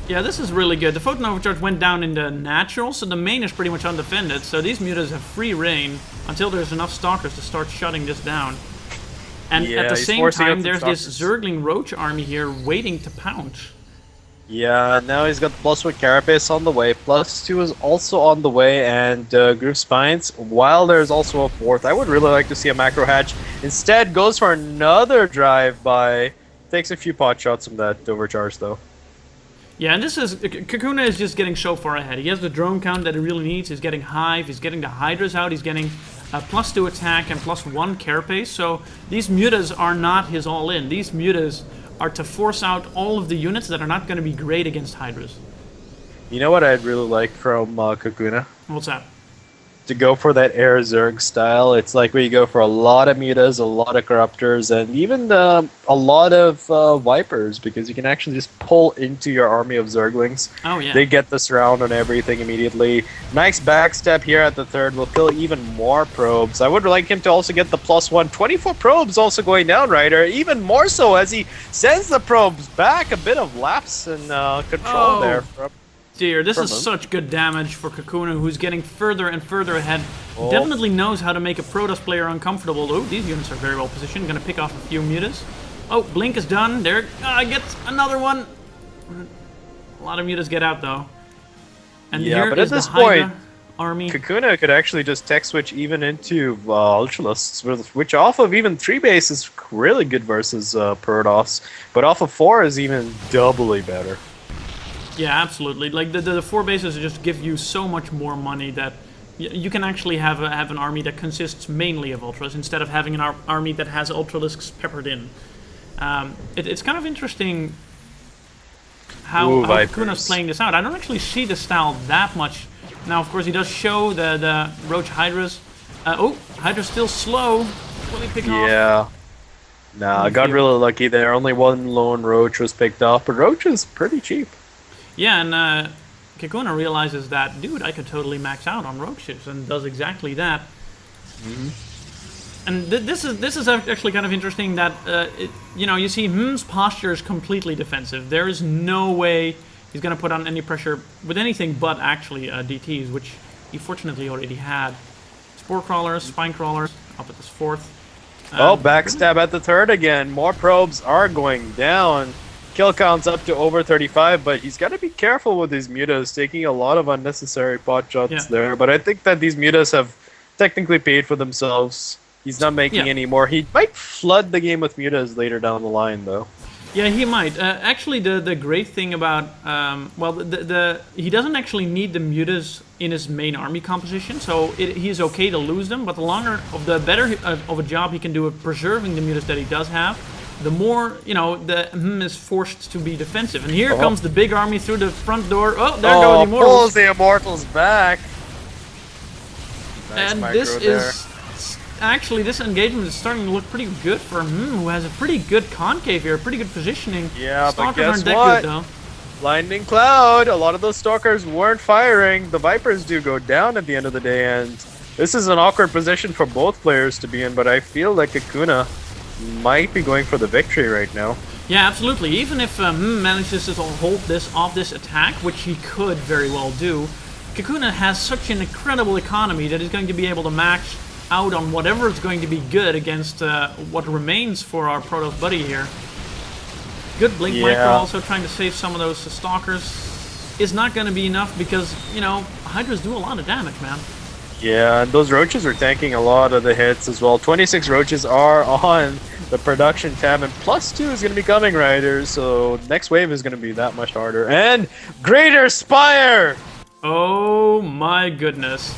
Yeah, this is really good. The Photon Overcharge went down in the natural, so the main is pretty much undefended. So these mutas have free reign until there's enough stalkers to start shutting this down. And at the same time, there's this Zergling Roach army here waiting to pounce. Yeah, now he's got +1 Carapace on the way. +2 is also on the way, and Groove Spines, while there's also a 4th. I would really like to see a Macro Hatch. Instead, goes for another drive-by. Takes a few pot shots from that Overcharge, though. Yeah, and Kakuna is just getting so far ahead. He has the drone count that he really needs. He's getting Hive, he's getting the Hydras out, he's getting +2 attack and +1 Carapace. So these mutas are not his all-in. These mutas are to force out all of the units that are not going to be great against Hydras. You know what I'd really like from Kakuna? What's that? To go for that Air Zerg style. It's like where you go for a lot of mutas, a lot of corruptors, and even a lot of Vipers, because you can actually just pull into your army of Zerglings. Oh, yeah. They get the surround on everything immediately. Nice backstep here at the third will kill even more probes. I would like him to also get the +1. 24 probes also going down, Ryder. Even more so as he sends the probes back. A bit of lapse in control there from dear, this is such good damage for Kakuna, who's getting further and further ahead. Definitely knows how to make a Protoss player uncomfortable. Oh, these units are very well positioned. Gonna pick off a few mutas. Oh, Blink is done. There, gets another one. A lot of mutas get out though. And yeah, but at this point, Kakuna could actually just tech switch even into Ultralisks, which off of even 3 base is really good versus Protoss, but off of 4 is even doubly better. Yeah, absolutely. Like the 4 bases just give you so much more money that you can actually have an army that consists mainly of Ultras instead of having an army that has Ultralisks peppered in. It's kind of interesting how Kakuna's playing this out. I don't actually see the style that much. Now, of course, he does show the Roach Hydras. Hydra's still slow. Will he pick off? Yeah. Nah, I got really lucky there. Only one lone Roach was picked off, but Roach is pretty cheap. Yeah, and Kakuna realizes that, dude, I could totally max out on rogue ships, and does exactly that. And this is actually kind of interesting that you see Hm's posture is completely defensive. There is no way he's going to put on any pressure with anything but actually DTs, which he fortunately already had. Spore crawlers, spine crawlers, up at this 4th. Backstab at the 3rd again. More probes are going down. Kill count's up to over 35, but he's got to be careful with his mutas, taking a lot of unnecessary pot shots there. But I think that these mutas have technically paid for themselves. He's not making any more. He might flood the game with mutas later down the line, though. Yeah, he might. Actually, the great thing about he doesn't actually need the mutas in his main army composition, so he's okay to lose them. But the better of a job he can do of preserving the mutas that he does have, the more the is forced to be defensive. And here comes the big army through the front door. Oh, there go the Immortals. Pulls the Immortals back. Nice, and this is. Actually, this engagement is starting to look pretty good for him, who has a pretty good concave here, pretty good positioning. Yeah, Stalkers but guess aren't that what? good, though. Blinding Cloud. A lot of those Stalkers weren't firing. The Vipers do go down at the end of the day, and this is an awkward position for both players to be in, but I feel like Kakuna might be going for the victory right now. Yeah, absolutely. Even if manages to hold this off this attack, which he could very well do, Kakuna has such an incredible economy that he's going to be able to max out on whatever is going to be good against what remains for our Protoss buddy here. Good Blink Micro also trying to save some of those Stalkers. Is not going to be enough because, Hydras do a lot of damage, man. Yeah, and those Roaches are tanking a lot of the hits as well. 26 Roaches are on the production tab, and +2 is going to be coming, Riders, so next wave is going to be that much harder. And Greater Spire! Oh my goodness.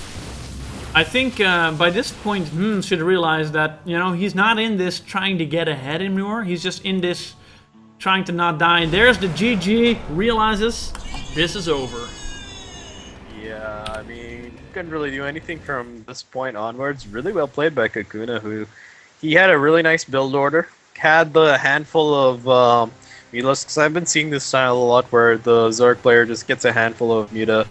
I think by this point, should realize that, he's not in this trying to get ahead anymore. He's just in this trying to not die. And there's the GG, realizes this is over. Yeah, I mean, couldn't really do anything from this point onwards. Really well played by Kakuna, who he had a really nice build order. Had the handful of mutas, because I've been seeing this style a lot where the Zerg player just gets a handful of muta,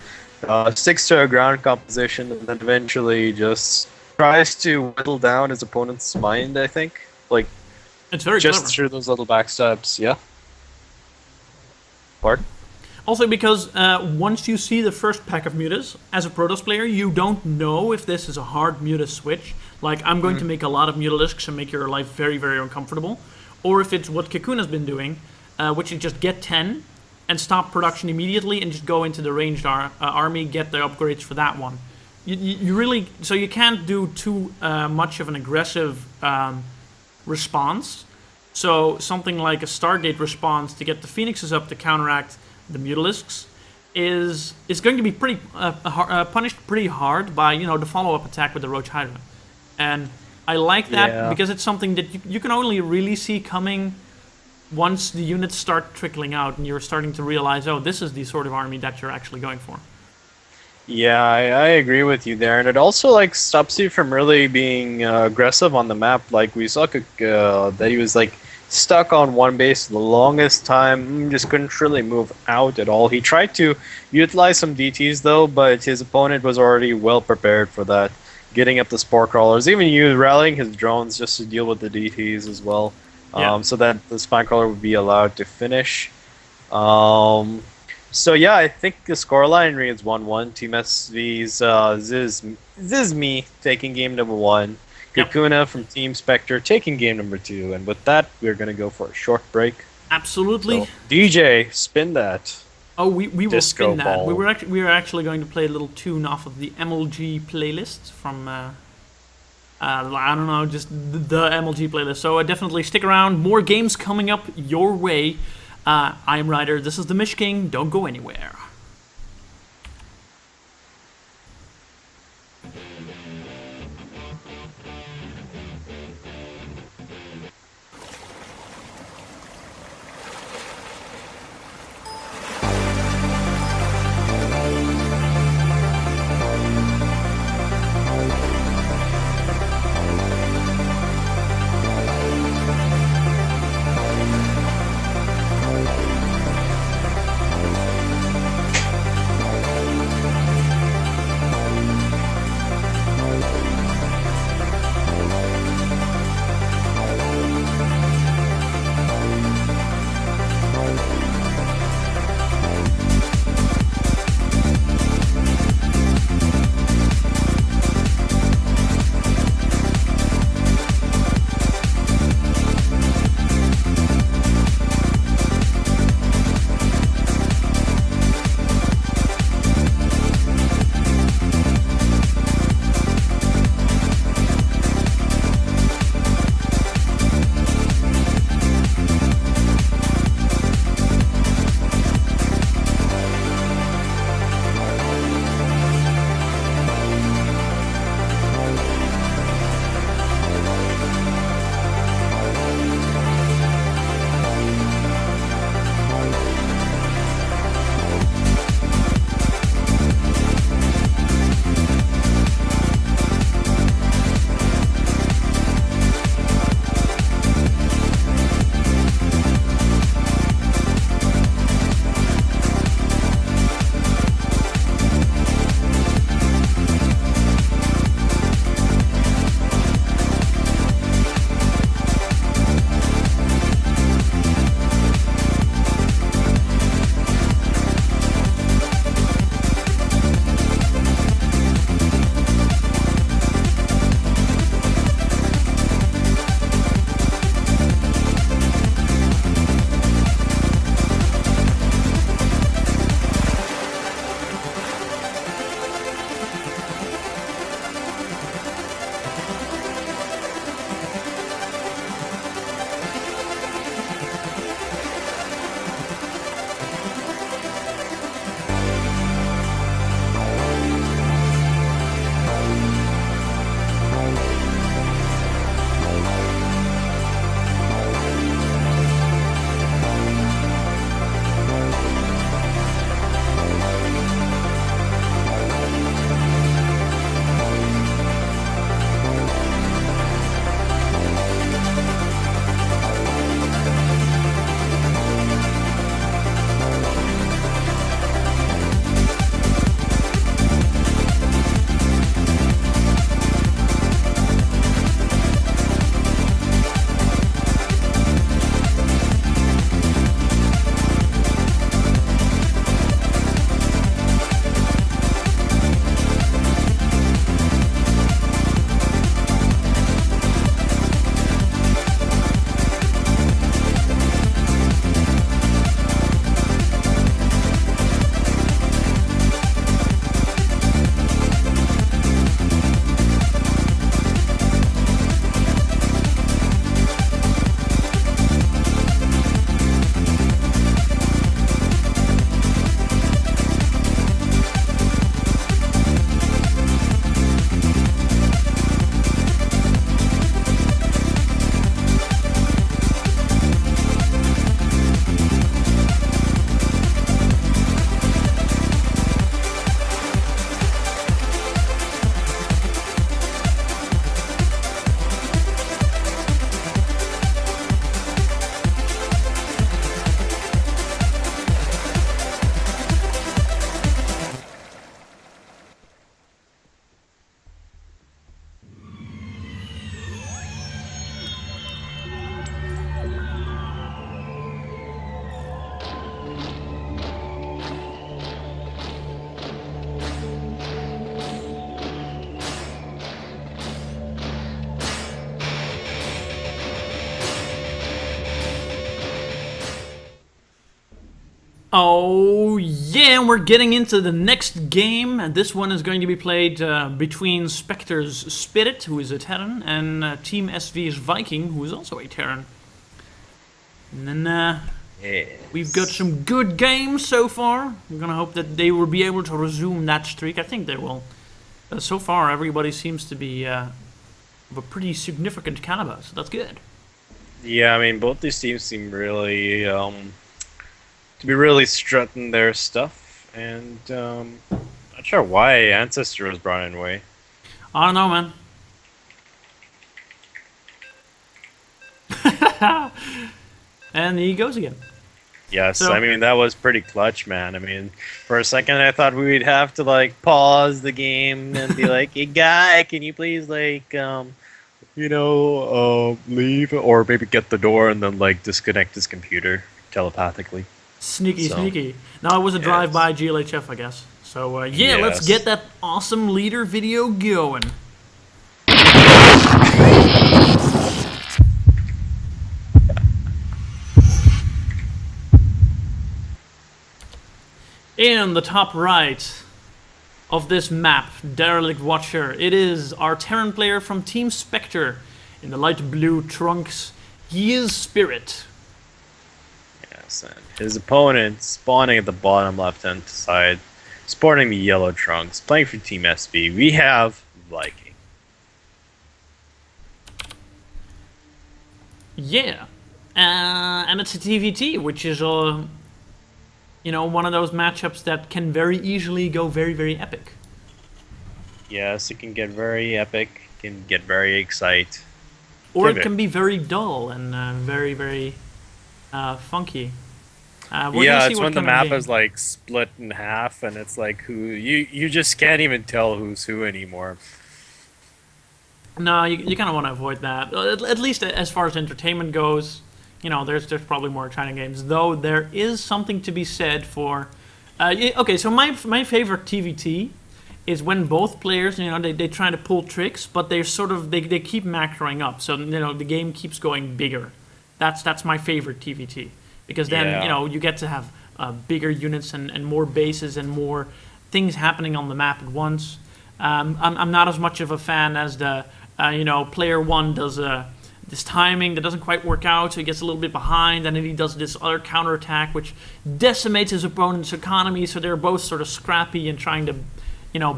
sticks to a ground composition, and then eventually just tries to whittle down his opponent's mind, I think. Like, it's very just clever. through those little backstabs, yeah. Pardon? Also because once you see the first pack of mutas, as a Protoss player, you don't know if this is a hard muta switch, like I'm going to make a lot of mutalisks and make your life very, very uncomfortable, or if it's what Kakuna's been doing, which is just get 10, and stop production immediately and just go into the ranged army, get the upgrades for that one. You really, so you can't do too much of an aggressive response. So something like a Stargate response to get the Phoenixes up to counteract the Mutalisks is going to be pretty punished pretty hard by the follow-up attack with the Roach Hydra. And I like that because it's something that you can only really see coming once the units start trickling out and you're starting to realize, oh, this is the sort of army that you're actually going for. Yeah, I agree with you there, and it also stops you from really being aggressive on the map. Like we saw that he was stuck on one base the longest time, just couldn't really move out at all. He tried to utilize some DTs though, but his opponent was already well prepared for that, getting up the spore crawlers, even rallying his drones just to deal with the DTs as well. So that the spine crawler would be allowed to finish. So yeah, I think the scoreline reads 1-1. TeamSV's Zizmi taking game number 1. Kakuna from Team Spectre taking game number 2. And with that, we're going to go for a short break. Absolutely. So, DJ, spin that. Oh, we will Disco spin that. ball. We were actually going to play a little tune off of the MLG playlist from... I don't know, just the MLG playlist. So definitely stick around. More games coming up your way. I am Ryder. This is the Mish King. Don't go anywhere. Oh yeah, we're getting into the next game, and this one is going to be played between Spectre's Spirit, who is a Terran, and Team SV's Viking, who is also a Terran. And then we've got some good games so far. We're gonna hope that they will be able to resume that streak. I think they will. So far, everybody seems to be of a pretty significant caliber, so that's good. Yeah, I mean, both these teams seem really to be really strutting their stuff, and not sure why Ancestor was brought in way. I don't know, man. And he goes again. Yes, So- I mean, that was pretty clutch, man. I mean, for a second I thought we'd have to, like, pause the game and be like, hey, guy, can you please, like, leave? Or maybe get the door and then, like, disconnect his computer telepathically. Sneaky, So- sneaky. Now it was a Yes. drive-by GLHF, I guess. So yeah, let's Yes. get that awesome leader video going. In the top right of this map, Derelict Watcher, it is our Terran player from Team Spectre in the light blue trunks. He is Spirit. Yes, and his opponent spawning at the bottom left-hand side, sporting the yellow trunks, playing for Team SB. We have Viking. Yeah, and it's a TVT, which is one of those matchups that can very easily go very, very epic. Yes, it can get very epic, can get very exciting. Or Give it it. can be very dull and very, very funky. We're gonna Yeah, see it's what when the kind of map game- is like split in half, and it's like you just can't even tell who's who anymore. No, you kind of want to avoid that. At least as far as entertainment goes, there's probably more exciting games. Though there is something to be said for. Okay, so my favorite TVT is when both players, they try to pull tricks, but they're sort of they keep macroing up, so the game keeps going bigger. That's my favorite TVT because then Yeah. you get to have bigger units and more bases and more things happening on the map at once. I'm not as much of a fan as the player one does this timing that doesn't quite work out, so he gets a little bit behind, and then he does this other counterattack which decimates his opponent's economy, so they're both sort of scrappy and trying to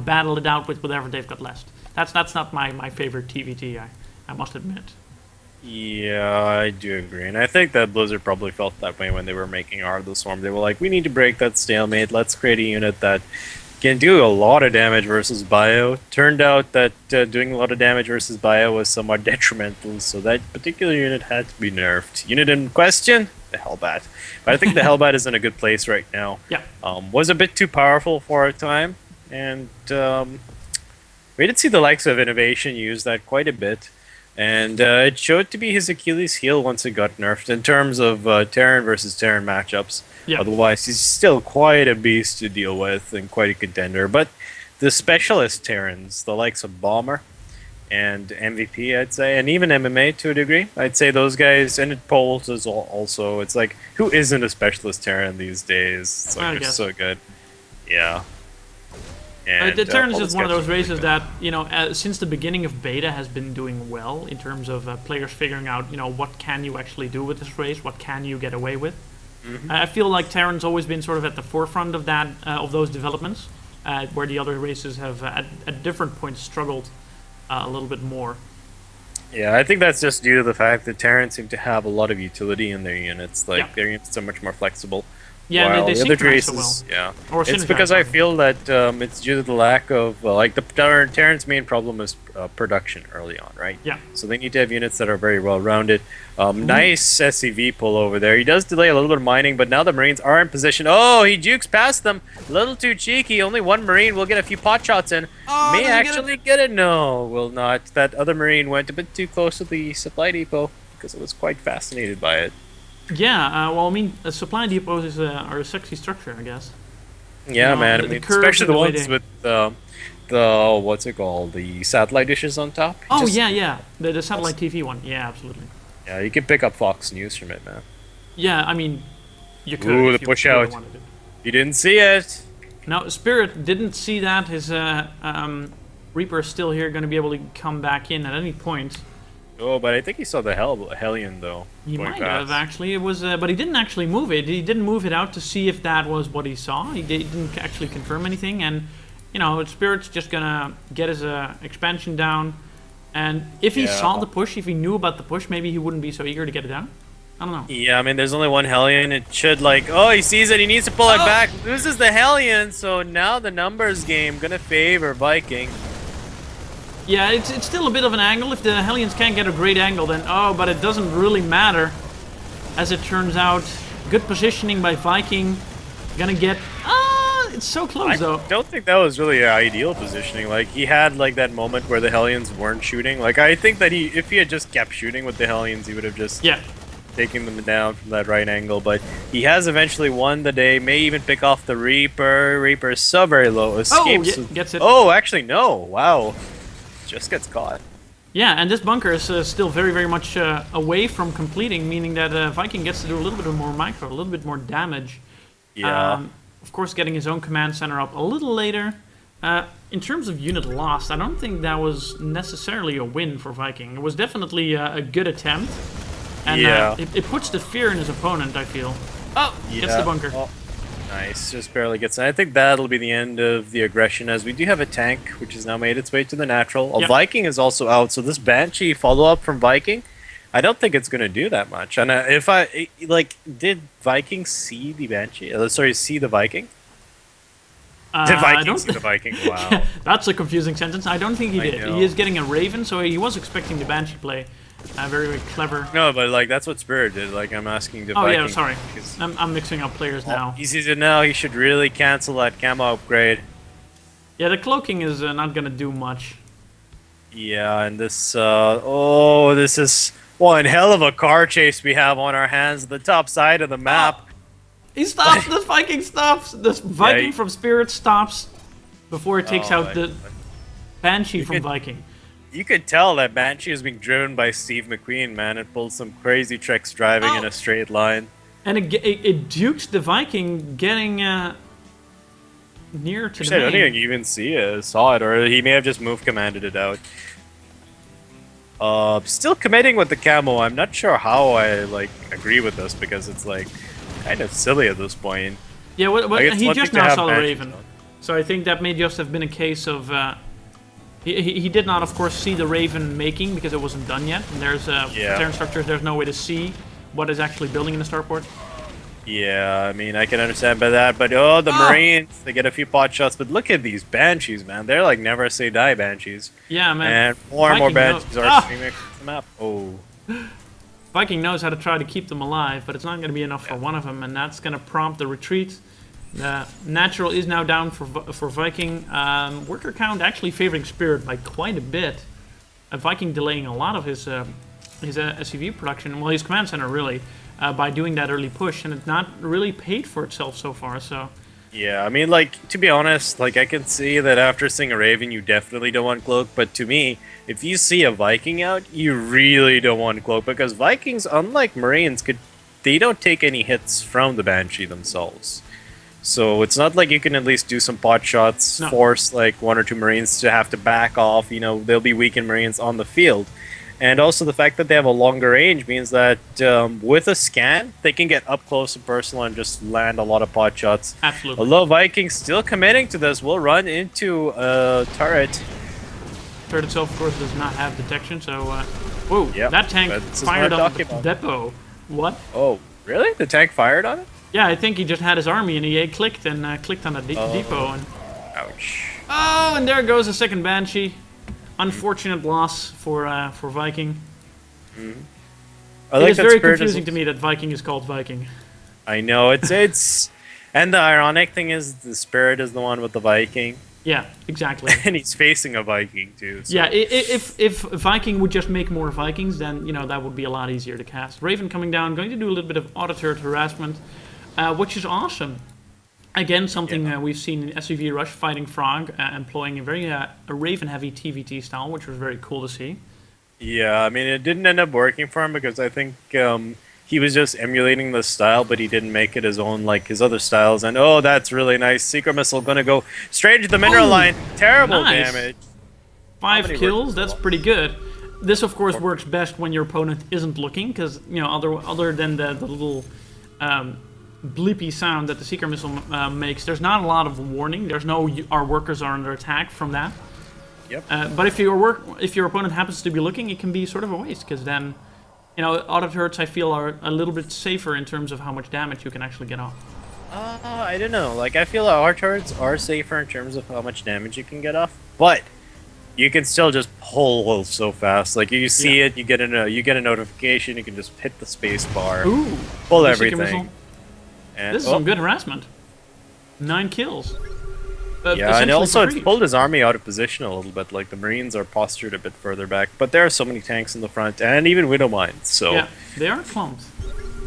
battle it out with whatever they've got left. That's not my favorite TVT, I must admit. Yeah, I do agree, and I think that Blizzard probably felt that way when they were making Art of the Swarm. They were like, we need to break that stalemate. Let's create a unit that can do a lot of damage versus bio. Turned out that doing a lot of damage versus bio was somewhat detrimental, so that particular unit had to be nerfed. Unit in question, the Hellbat. But I think the Hellbat is in a good place right now. Yeah. Was a bit too powerful for a time, and we did see the likes of Innovation use that quite a bit. And it showed to be his Achilles heel once it got nerfed in terms of Terran versus Terran matchups. Yeah. Otherwise, he's still quite a beast to deal with and quite a contender. But the specialist Terrans, the likes of Bomber and MVP, I'd say, and even MMA to a degree, I'd say those guys, and it polls as also, it's like, who isn't a specialist Terran these days? It's I like, they're guess. so good. Yeah. And, The Terran is all just those one of guys those are really races good. that, since the beginning of beta has been doing well in terms of players figuring out, what can you actually do with this race, what can you get away with. Mm-hmm. I feel like Terran's always been sort of at the forefront of that, of those developments, where the other races have at different points struggled a little bit more. Yeah, I think that's just due to the fact that Terrans seem to have a lot of utility in their units. Like, Yeah. their units are much more flexible. Yeah, while they the other synchronize so races, well. yeah. Or It's synergize, because I rather. feel that it's due to the lack of, the Terran's main problem is production early on, right? Yeah. So they need to have units that are very well rounded. Nice SCV pull over there. He does delay a little bit of mining, but now the Marines are in position. Oh, he jukes past them. A little too cheeky. Only one Marine will get a few pot shots in. Oh, May does he get actually get it. No, will not. That other Marine went a bit too close to the supply depot because it was quite fascinated by it. Yeah, supply depots are a sexy structure, I guess. Yeah, man. the I mean, curves especially and the the way ones they- with the what's it called? The satellite dishes on top. Oh, Just- yeah. The satellite TV one. Yeah, absolutely. Yeah, you can pick up Fox News from it, man. Yeah, I mean, you could. Ooh, if the you push really out. wanted to. You didn't see it. Now, Spirit didn't see that. His Reaper is still here, going to be able to come back in at any point. Oh, but I think he saw the Hellion though. He going might past. have actually. It was, but he didn't actually move it. He didn't move it out to see if that was what he saw. He didn't actually confirm anything. And you know, Spirit's just gonna get his expansion down. And if he saw the push, if he knew about the push, maybe he wouldn't be so eager to get it down. I don't know. Yeah, I mean, there's only one Hellion. It should he sees it. He needs to pull it back. Loses the Hellion, so now the numbers game gonna favor Viking. Yeah, it's still a bit of an angle. If the Hellions can't get a great angle, then but it doesn't really matter. As it turns out, good positioning by Viking. Gonna get it's so close though. I don't think that was really ideal positioning. Like he had like that moment where the Hellions weren't shooting. Like I think that if he had just kept shooting with the Hellions, he would have just taken them down from that right angle. But he has eventually won the day. May even pick off the Reaper. Reaper is so very low. Escapes. Gets it. Oh, actually no. Wow. Just gets caught. Yeah, and this bunker is still very, very much away from completing, meaning that Viking gets to do a little bit more micro, a little bit more damage. Yeah. Of course, getting his own command center up a little later. In terms of unit lost, I don't think that was necessarily a win for Viking. It was definitely a good attempt. And it puts the fear in his opponent, I feel. Oh, gets the bunker. Oh. Nice, just barely gets in. I think that'll be the end of the aggression, as we do have a tank, which has now made its way to the natural. A Viking is also out, so this Banshee follow-up from Viking, I don't think it's going to do that much. And did Viking see the Banshee? See the Viking? Did Viking see the Viking? Wow. That's a confusing sentence. I don't think he did. He is getting a Raven, so he was expecting the Banshee play. Very, very clever. No, but that's what Spirit did. I'm asking the Viking. Oh yeah, sorry. I'm mixing up players now. He sees it now. He should really cancel that camo upgrade. Yeah, the cloaking is not gonna do much. Yeah, and this this is one hell of a car chase we have on our hands at the top side of the map. He stops. The Viking stops. This Viking from Spirit stops before it takes out the Banshee from Viking. You could tell that Banshee is being driven by Steve McQueen, man. It pulls some crazy tricks driving in a straight line. And it dukes the Viking getting near to the main. I don't even saw it, or he may have just move commanded it out. Still committing with the camo. I'm not sure how I agree with this, because it's kind of silly at this point. Yeah, he just now saw the Raven. So I think that may just have been a case of... He did not, of course, see the Raven making, because it wasn't done yet. And there's Terran structures, there's no way to see what is actually building in the starport. Yeah, I mean, I can understand by that, but the Marines, they get a few pot shots, but look at these Banshees, man. They're like never say die Banshees. Yeah, man. And more and more Banshees are streaming across the map. Oh. Viking knows how to try to keep them alive, but it's not going to be enough for one of them, and that's going to prompt the retreat. The natural is now down for Viking. Worker count actually favoring Spirit by quite a bit. Viking delaying a lot of his SCV production, well, his command center really, by doing that early push, and it's not really paid for itself so far. So. Yeah, I mean, to be honest, I can see that after seeing a Raven, you definitely don't want Cloak, but to me, if you see a Viking out, you really don't want Cloak, because Vikings, unlike Marines, they don't take any hits from the Banshee themselves. So it's not like you can at least do some pot shots, force one or two Marines to have to back off. They'll be weakened Marines on the field. And also the fact that they have a longer range means that with a scan, they can get up close and personal and just land a lot of pot shots. Absolutely. Although Vikings still committing to this, will run into a turret. Turret itself, of course, does not have detection, so... whoa, that tank fired on the depot. What? Oh, really? The tank fired on it? Yeah, I think he just had his army and he clicked and clicked on the depot. And... Ouch. Oh, and there goes a second Banshee. Unfortunate loss for Viking. Mm-hmm. It is very confusing to me that Viking is called Viking. I know, it's... And the ironic thing is the Spirit is the one with the Viking. Yeah, exactly. And he's facing a Viking too. So. Yeah, if Viking would just make more Vikings, then that would be a lot easier to cast. Raven coming down, going to do a little bit of auto-turret harassment. Which is awesome. Again, something we've seen in SCV Rush fighting Frog, employing a very a Raven-heavy TVT style, which was very cool to see. Yeah, I mean, it didn't end up working for him because I think he was just emulating the style, but he didn't make it his own like his other styles. And oh, that's really nice. Secret missile gonna go straight into the mineral line. Terrible nice. damage. 5 kills, that's pretty good. This, of course, works best when your opponent isn't looking, because, you know, other than the little bleepy sound that the Seeker Missile makes, there's not a lot of warning. There's no, our workers are under attack from that. Yep. But if your opponent happens to be looking, it can be sort of a waste, because then, you know, auto turrets, I feel, are a little bit safer in terms of how much damage you can actually get off. I don't know. Like, I feel our turrets are safer in terms of how much damage you can get off, but you can still just pull so fast. Like, you see it, you get a notification, you can just hit the space bar, Ooh, pull everything. And, this is some good harassment. 9 kills. Yeah, and also it's pulled his army out of position a little bit. Like, the Marines are postured a bit further back, but there are so many tanks in the front, and even Widow Mines, so... Yeah, they are clumped.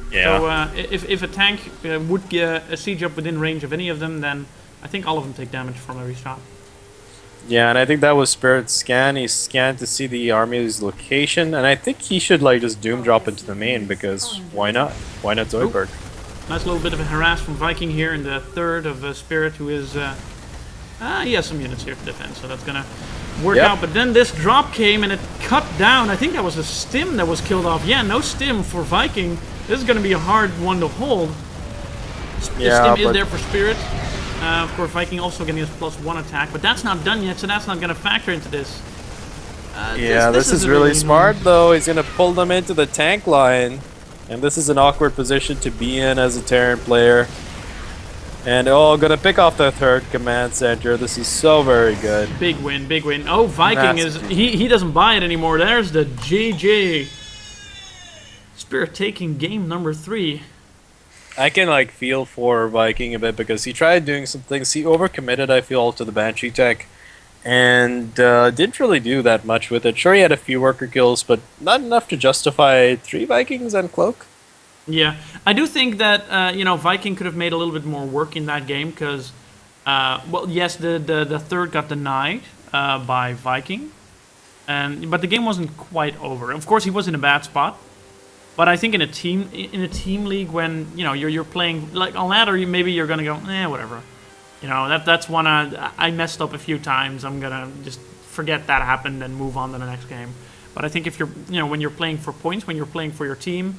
Yeah. So, if a tank would get a siege up within range of any of them, then I think all of them take damage from every shot. Yeah, and I think that was Spirit's scan. He scanned to see the army's location, and I think he should, like, just doom drop into the main, because why not? Why not Zoidberg? Nice little bit of a harass from Viking here in the third of Spirit, who is... he has some units here to defend, so that's gonna work out. But then this drop came and it cut down. I think that was a stim that was killed off. Yeah, no stim for Viking. This is gonna be a hard one to hold. The stim is there for Spirit. Of course, Viking also getting his +1 attack, but that's not done yet, so that's not gonna factor into this. This is really smart, though. He's gonna pull them into the tank line, and this is an awkward position to be in as a Terran player. And gonna pick off the third command center. This is so very good. Big win, big win. Oh, Viking is he doesn't buy it anymore. There's the GG. Spirit taking game number 3. I can like feel for Viking a bit because he tried doing some things. He overcommitted, I feel, to the Banshee tech, and didn't really do that much with it. Sure, he had a few worker kills, but not enough to justify 3 Vikings and Cloak. Yeah, I do think that you know, Viking could have made a little bit more work in that game because, well, yes, the third got denied by Viking, but the game wasn't quite over. Of course, he was in a bad spot, but I think in a team league when you know you're playing like on ladder, maybe you're gonna go whatever, you know that's one I messed up a few times. I'm gonna just forget that happened and move on to the next game. But I think if you're when you're playing for points, when you're playing for your team.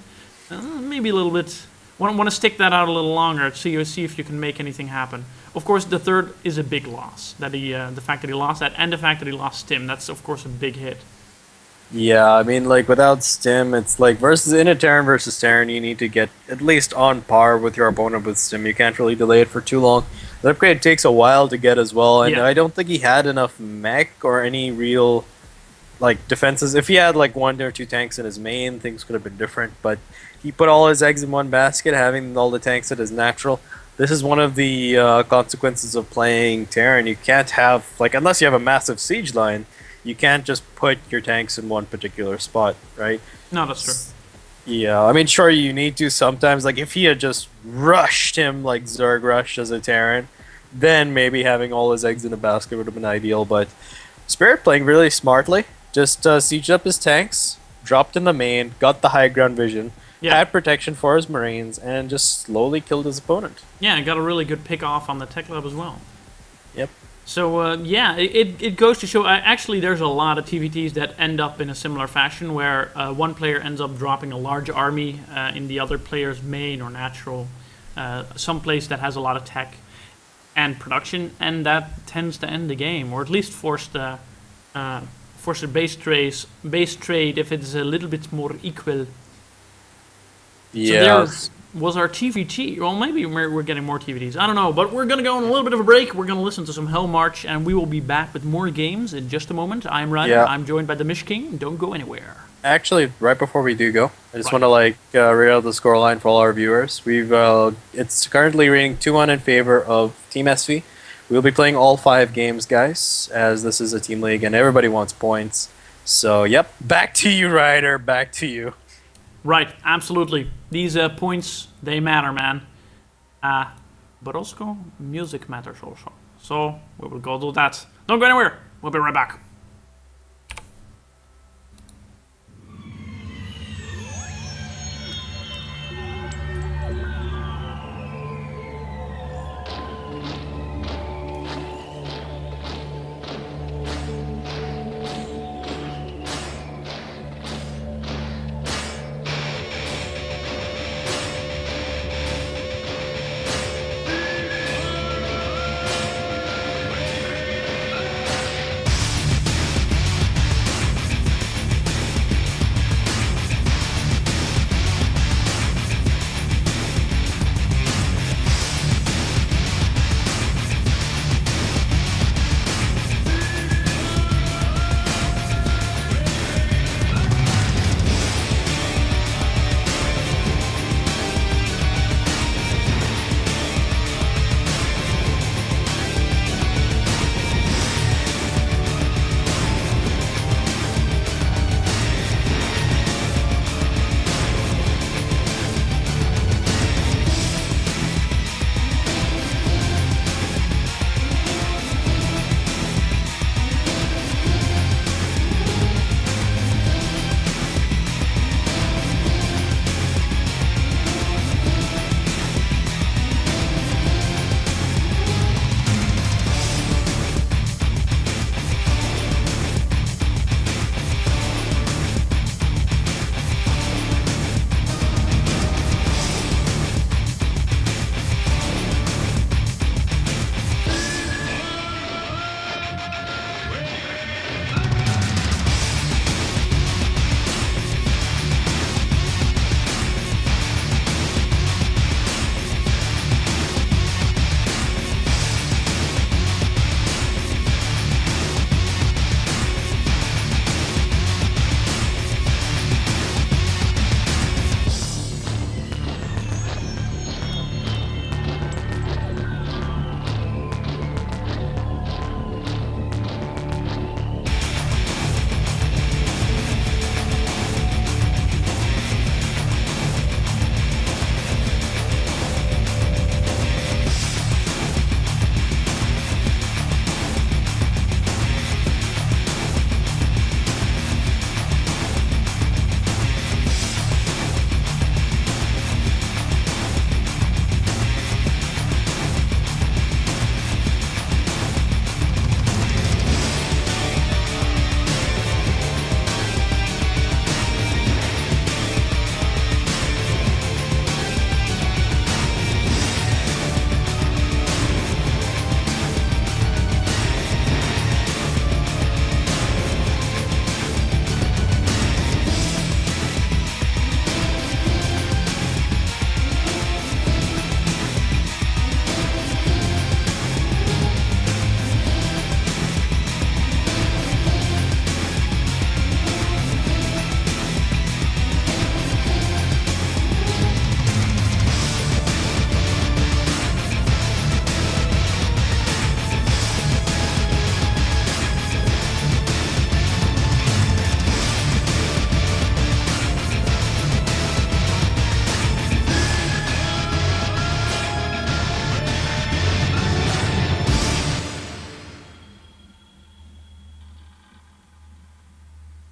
Maybe a little bit. Want to stick that out a little longer. See if you can make anything happen. Of course, the third is a big loss. That the fact that he lost that, and the fact that he lost Stim. That's of course a big hit. Yeah, I mean, like without Stim, it's like in a Terran versus Terran, you need to get at least on par with your opponent with Stim. You can't really delay it for too long. The upgrade takes a while to get as well, and I don't think he had enough mech or any real like defenses. If he had like 1 or 2 tanks in his main, things could have been different. But he put all his eggs in one basket, having all the tanks at his natural. This is one of the consequences of playing Terran. You can't have, like, unless you have a massive siege line, you can't just put your tanks in one particular spot, right? No, that's true. Yeah, I mean, sure, you need to sometimes. Like, if he had just rushed him like Zerg rushed as a Terran, then maybe having all his eggs in a basket would have been ideal. But Spirit playing really smartly. Just sieged up his tanks, dropped in the main, got the high ground vision, had protection for his Marines, and just slowly killed his opponent. Yeah, and got a really good pick off on the tech lab as well. Yep. So, yeah, it goes to show, actually there's a lot of TVTs that end up in a similar fashion, where one player ends up dropping a large army in the other player's main or natural, someplace that has a lot of tech and production, and that tends to end the game, or at least force the base trade if it's a little bit more equal. Yeah. So there was our TVT. Well, maybe we're getting more TVTs. I don't know, but we're going to go on a little bit of a break. We're going to listen to some Hell March, and we will be back with more games in just a moment. I'm Ryder. Yeah. I'm joined by the Mish King. Don't go anywhere. Actually, right before we do go, I just want to read out the scoreline for all our viewers. It's currently rating 2-1 in favor of Team SV. We'll be playing all 5 games, guys, as this is a team league and everybody wants points. So, yep, back to you, Ryder. Back to you. Right, absolutely. These points, they matter, man. But also, music matters also. So, we will go do that. Don't go anywhere. We'll be right back.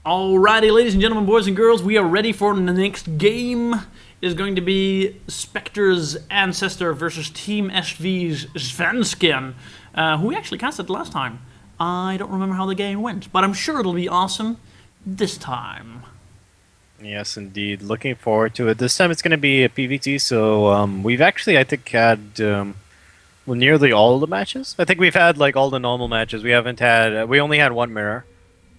Alrighty, ladies and gentlemen, boys and girls, we are ready for the next game. It is going to be Spectre's Ancestor versus TeamSV's Svensken, who we actually casted last time. I don't remember how the game went, but I'm sure it'll be awesome this time. Yes, indeed. Looking forward to it. This time it's going to be a PvT, so we've actually, I think, had nearly all the matches. I think we've had like all the normal matches. We haven't had. We only had one mirror.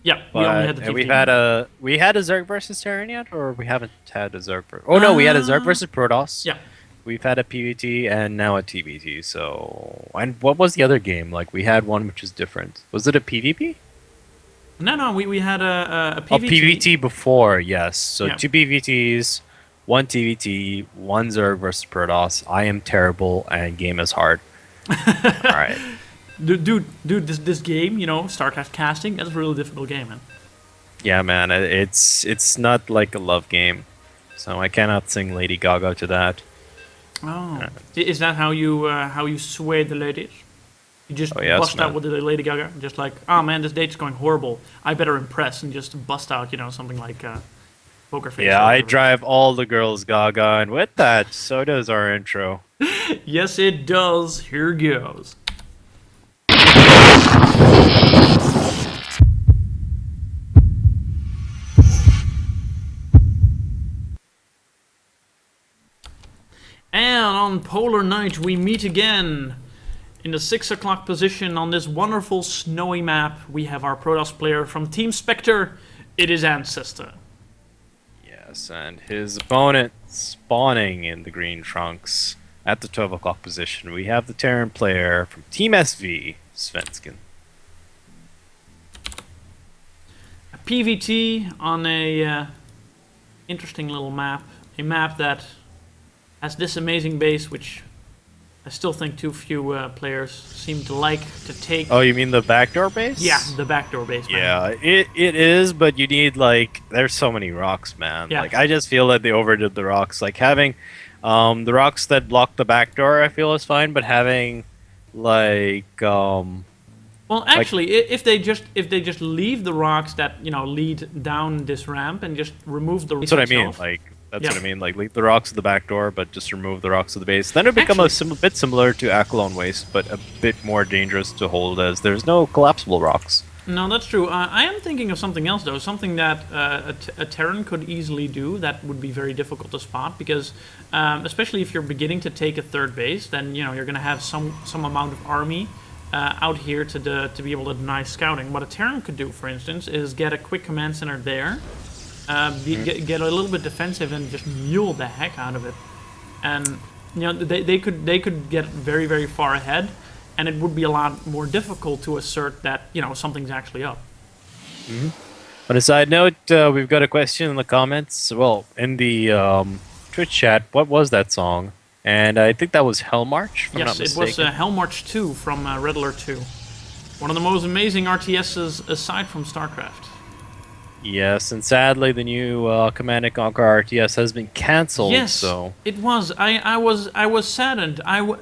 Yeah, we only had the and PvT. we had a Zerg versus Terran yet, or we haven't had a Zerg. Oh no, we had a Zerg versus Protoss. Yeah. We've had a PvT and now a TvT. So, and what was the other game? Like we had one which is different. Was it a PvP? No, we had a PvT. A PvT before, yes. So Yeah. 2 PvTs, 1 TvT, 1 Zerg versus Protoss. I am terrible and game is hard. All right. Dude, this game, you know, StarCraft casting, that's a really difficult game, man. Yeah, man, it's not like a love game, so I cannot sing Lady Gaga to that. Oh, is that how you sway the ladies? You just bust out with the Lady Gaga, just like, oh man, this date's going horrible. I better impress, and just bust out, you know, something like Poker Face. Yeah, I drive all the girls Gaga, and with that, so does our intro. Yes, it does. Here goes. And on Polar Night, we meet again. In the 6 o'clock position on this wonderful snowy map, we have our Protoss player from Team Spectre. It is Ancestor. Yes, and his opponent spawning in the green trunks at the 12 o'clock position. We have the Terran player from Team SV, Svensken. A PvT on a interesting little map. A map that has this amazing base, which I still think too few players seem to like to take. Oh, you mean the backdoor base? Yeah, the backdoor base. Man. Yeah, it is, but you need like there's so many rocks, man. Yeah. Like I just feel that they overdid the rocks. Like having the rocks that block the backdoor, I feel is fine, but having like well, actually, if they just leave the rocks that lead down this ramp and just remove the. That's what I mean. Like that's what I mean. Like leave the rocks at the back door, but just remove the rocks of the base. Then it becomes a bit similar to Akalon Waste, but a bit more dangerous to hold as there's no collapsible rocks. No, that's true. I am thinking of something else though. Something that a Terran could easily do that would be very difficult to spot because, especially if you're beginning to take a third base, then you're going to have some amount of army out here to be able to deny scouting. What a Terran could do, for instance, is get a quick command center there. Get a little bit defensive and just mule the heck out of it, and they could get very, very far ahead, and it would be a lot more difficult to assert that something's actually up. On a side note, we've got a question in the comments. Well, in the Twitch chat, what was that song? And I think that was Hell March. If I'm not Yes, it was mistaken. Hell March 2 from Red Alert 2. One of the most amazing RTSs aside from StarCraft. Yes, and sadly, the new Command & Conquer RTS has been cancelled. Yes, so it was. I was saddened. I know.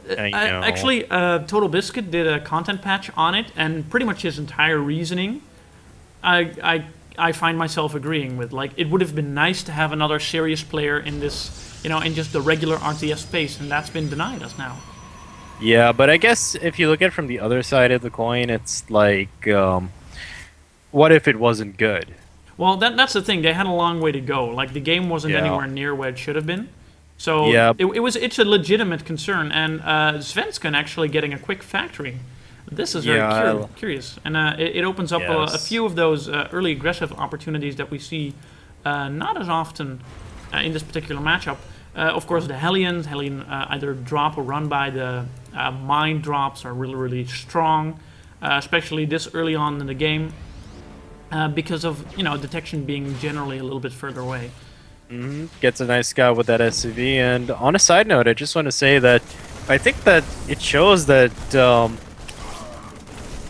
Actually, Total Biscuit did a content patch on it, and pretty much his entire reasoning, I find myself agreeing with. Like, it would have been nice to have another serious player in this, in just the regular RTS space, and that's been denied us now. yeah, but I guess if you look at it from the other side of the coin, it's like, what if it wasn't good? Well, that's the thing. They had a long way to go. Like, the game wasn't Yeah. anywhere near where it should have been. So Yeah. it's a legitimate concern. And Svensken actually getting a quick factory. This is very curious. And it opens up a Yes. few of those early aggressive opportunities that we see not as often in this particular matchup. Of course, the Hellion either drop or run by. The mine drops are really, really strong, especially this early on in the game. Because of detection being generally a little bit further away. Gets a nice scout with that SCV. And on a side note, I just want to say that I think that it shows that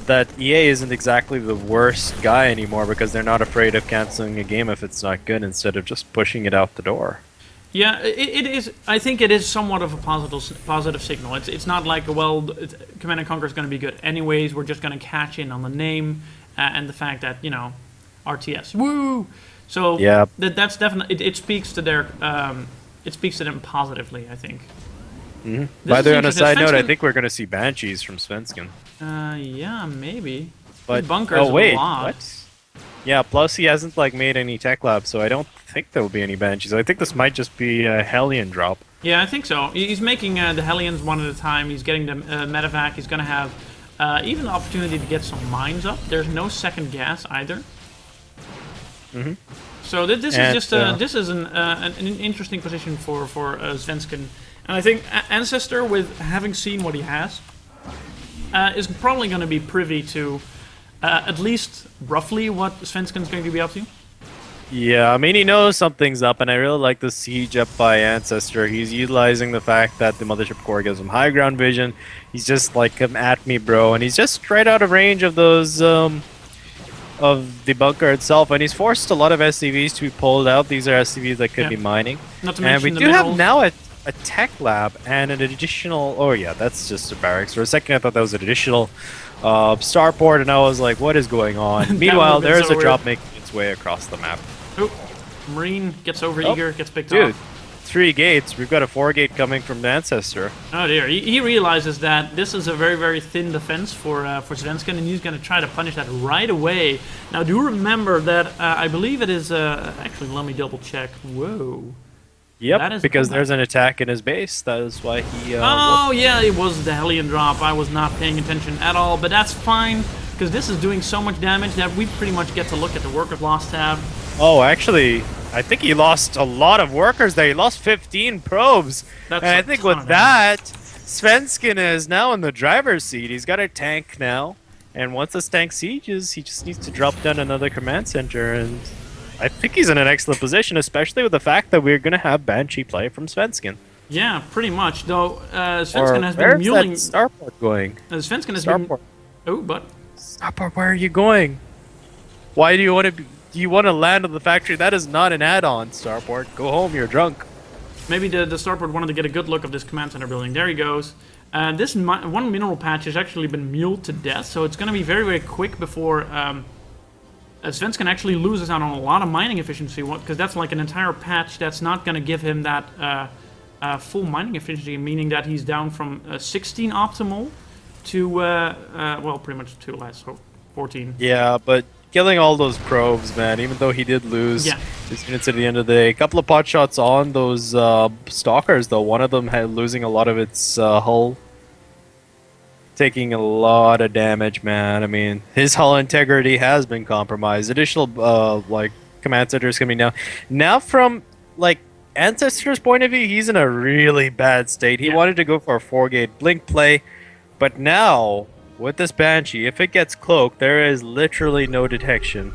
that EA isn't exactly the worst guy anymore because they're not afraid of canceling a game if it's not good instead of just pushing it out the door. Yeah, it is. I think it is somewhat of a positive signal. It's not like Command & Conquer is going to be good anyways. We're just going to catch in on the name and the fact that RTS. Woo! So Yeah. that's definitely it speaks to their it speaks to them positively, I think. By the way, on a interesting. side note, I Svensken- think we're going to see Banshees from Svensken. Yeah, maybe. But His bunkers oh wait, a lot. what? Yeah, plus he hasn't like made any tech labs, so I don't think there will be any Banshees. I think this might just be a Hellion drop. Yeah, I think so. He's making the Hellions one at a time. He's getting the medevac. He's going to have even the opportunity to get some mines up. There's no second gas either. So this is just this is an interesting position for Svensken, and I think Ancestor, with having seen what he has, is probably going to be privy to at least roughly what Svensken's going to be up to. Yeah, I mean, he knows something's up, and I really like the siege up by Ancestor. He's utilizing the fact that the Mothership Core gives him high ground vision. He's just like, come at me, bro, and he's just right out of range of those, of the bunker itself, and he's forced a lot of SCVs to be pulled out. These are SCVs that could be mining. Not to And we mention do the have minerals. now a tech lab and an additional... Oh yeah, that's just a barracks. For a second I thought that was an additional starport, and I was like, what is going on? Meanwhile, would've been there's so a drop weird. making its way across the map. Oh, Marine gets over Oh, eager, gets picked Dude, off. 3 gates. We've got a 4 gate coming from the Ancestor. Oh dear, he realizes that this is a very, very thin defense for Svensken, and he's going to try to punish that right away. Now, do remember that I believe it is... actually, let me double check. Whoa. Yep, That is because the there's an attack in his base. That is why he... Oh, yeah, it was the Hellion drop. I was not paying attention at all, but that's fine, because this is doing so much damage that we pretty much get to look at the workers lost tab. Oh, actually, I think he lost a lot of workers there. He lost 15 probes. That's and I a think ton with of that, Svensken is now in the driver's seat. He's got a tank now. And once this tank sieges, he just needs to drop down another command center. And I think he's in an excellent position, especially with the fact that we're going to have Banshee play from Svensken. Yeah, pretty much. Though Or Svensken has been where's muling. that starport going? Svensken has been. Starport. Oh, but Starport, where are you going? Why do you want to... Do you want to land on the factory? That is not an add-on, Starport. Go home, you're drunk. maybe the starport wanted to get a good look of this command center building. There he goes. This one mineral patch has actually been muled to death, so it's going to be very, very quick before Svensken actually loses out on a lot of mining efficiency, because that's like an entire patch that's not going to give him that full mining efficiency, meaning that he's down from 16 optimal to, well, pretty much 2 less, so 14. Yeah, but killing all those probes, man, even though he did lose his units at the end of the day. A couple of pot shots on those stalkers, though. One of them had losing a lot of its hull. Taking a lot of damage, man. I mean, his hull integrity has been compromised. Additional, like, command centers coming down. Now from, like, Ancestor's point of view, he's in a really bad state. He wanted to go for a 4-gate blink play, but now... with this Banshee, if it gets cloaked, there is literally no detection.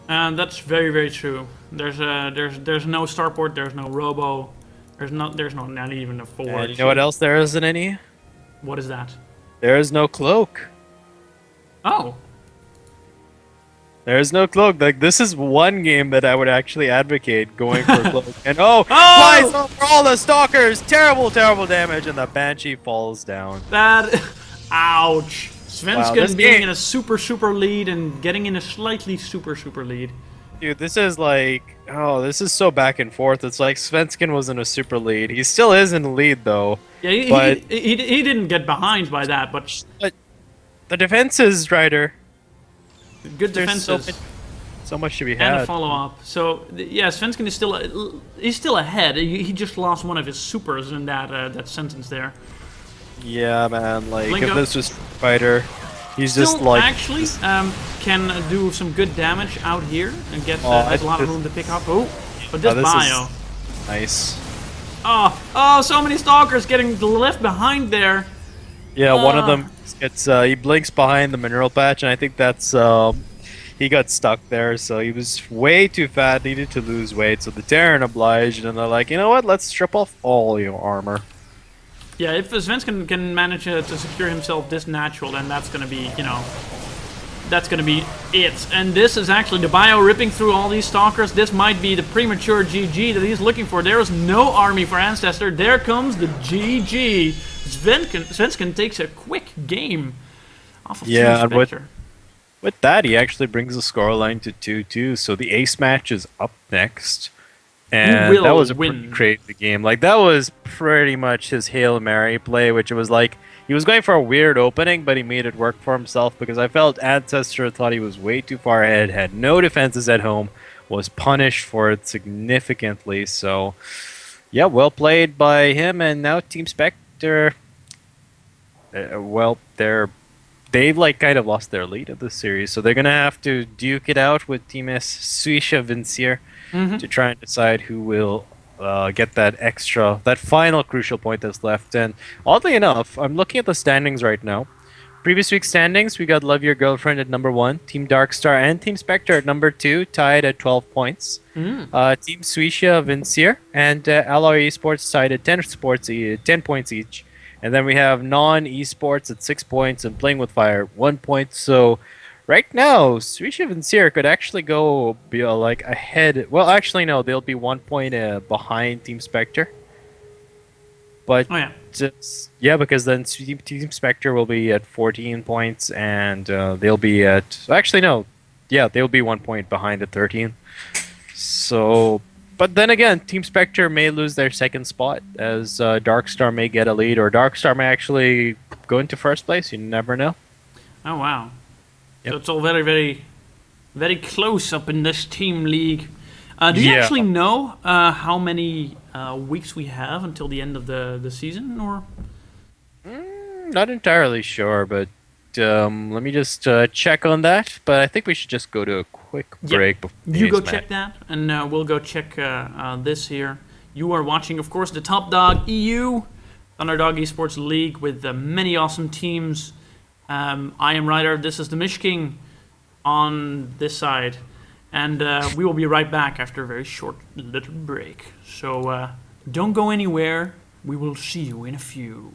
And that's very, very true. There's no starport, there's no robo, there's not even a forward. And you know what else there isn't any? What is that? There is no cloak. Oh, There is no cloak. Like, this is one game that I would actually advocate going for cloak. And Oh! flies over all the stalkers! Terrible, terrible damage, and the Banshee falls down. that, ouch. Svensken this being game- in a super, super lead and getting in a slightly super, super lead. Dude, this is like... Oh, this is so back and forth. It's like Svensken was in a super lead. He still is in the lead, though. Yeah, But- he didn't get behind by that, but But the defenses, Ryder. good There's defenses. so much to be And had. a follow-up. So, yeah, Svensken is still ahead. He just lost one of his supers in that sentence there. Yeah, man. Like, Blink if up. this was Street Fighter, he's just Still, like... actually, can do some good damage out here and get Oh, has a lot of this- room to pick up. Oh, but this this bio. is nice. Oh, so many stalkers getting left behind there. Yeah, one of them gets he blinks behind the mineral patch, and I think that's he got stuck there. So he was way too fat, needed to lose weight. So the Terran obliged, and they're like, you know what? Let's strip off all your armor. Yeah, if Svensken can manage to secure himself this natural, then that's gonna be, that's gonna be it. And this is actually the bio ripping through all these stalkers. This might be the premature GG that he's looking for. There is no army for Ancestor. There comes the GG. Svensken takes a quick game off of Yeah, and with- Spectre. With that, he actually brings the scoreline to 2-2. So the ace match is up next. And that will was a pretty win? crazy game. Like, that was pretty much his Hail Mary play, which it was like he was going for a weird opening, but he made it work for himself because I felt Ancestor thought he was way too far ahead, had no defenses at home, was punished for it significantly. So, yeah, well played by him. And now Team Spectre, well, they've like kind of lost their lead of the series, so they're gonna have to duke it out with Team Suisha Vincier to try and decide who will get that final crucial point that's left. And oddly enough, I'm looking at the standings right now. Previous week's standings, we got Love Your Girlfriend at number 1, Team Darkstar and Team Spectre at number 2, tied at 12 points. Team Suisha Vincier and Alloy Esports tied at 10 points each. And then we have non-esports at 6 points and Playing with Fire 1 point. So right now, Suisha Vincier could actually go be like ahead. Well, actually no, they'll be 1 point behind Team Spectre. But Oh yeah. yeah, because then Team Spectre will be at 14 points and they'll be at actually no, yeah, they'll be 1 point behind at 13. So. But then again, Team Spectre may lose their second spot as Darkstar may get a lead, or Darkstar may actually go into first place. You never know. Oh wow. Yep. So it's all very, very, very close up in this team league. Do you Yeah. actually know how many weeks we have until the end of the season, or? Not entirely sure, but let me just check on that. But I think we should just go to a quick break before You go today's check match. that, and we'll go check this here. You are watching, of course, the Top Dog EU, Underdog Esports League with many awesome teams. I am Ryder. This is the Mish King on this side, and we will be right back after a very short little break. So don't go anywhere. We will see you in a few.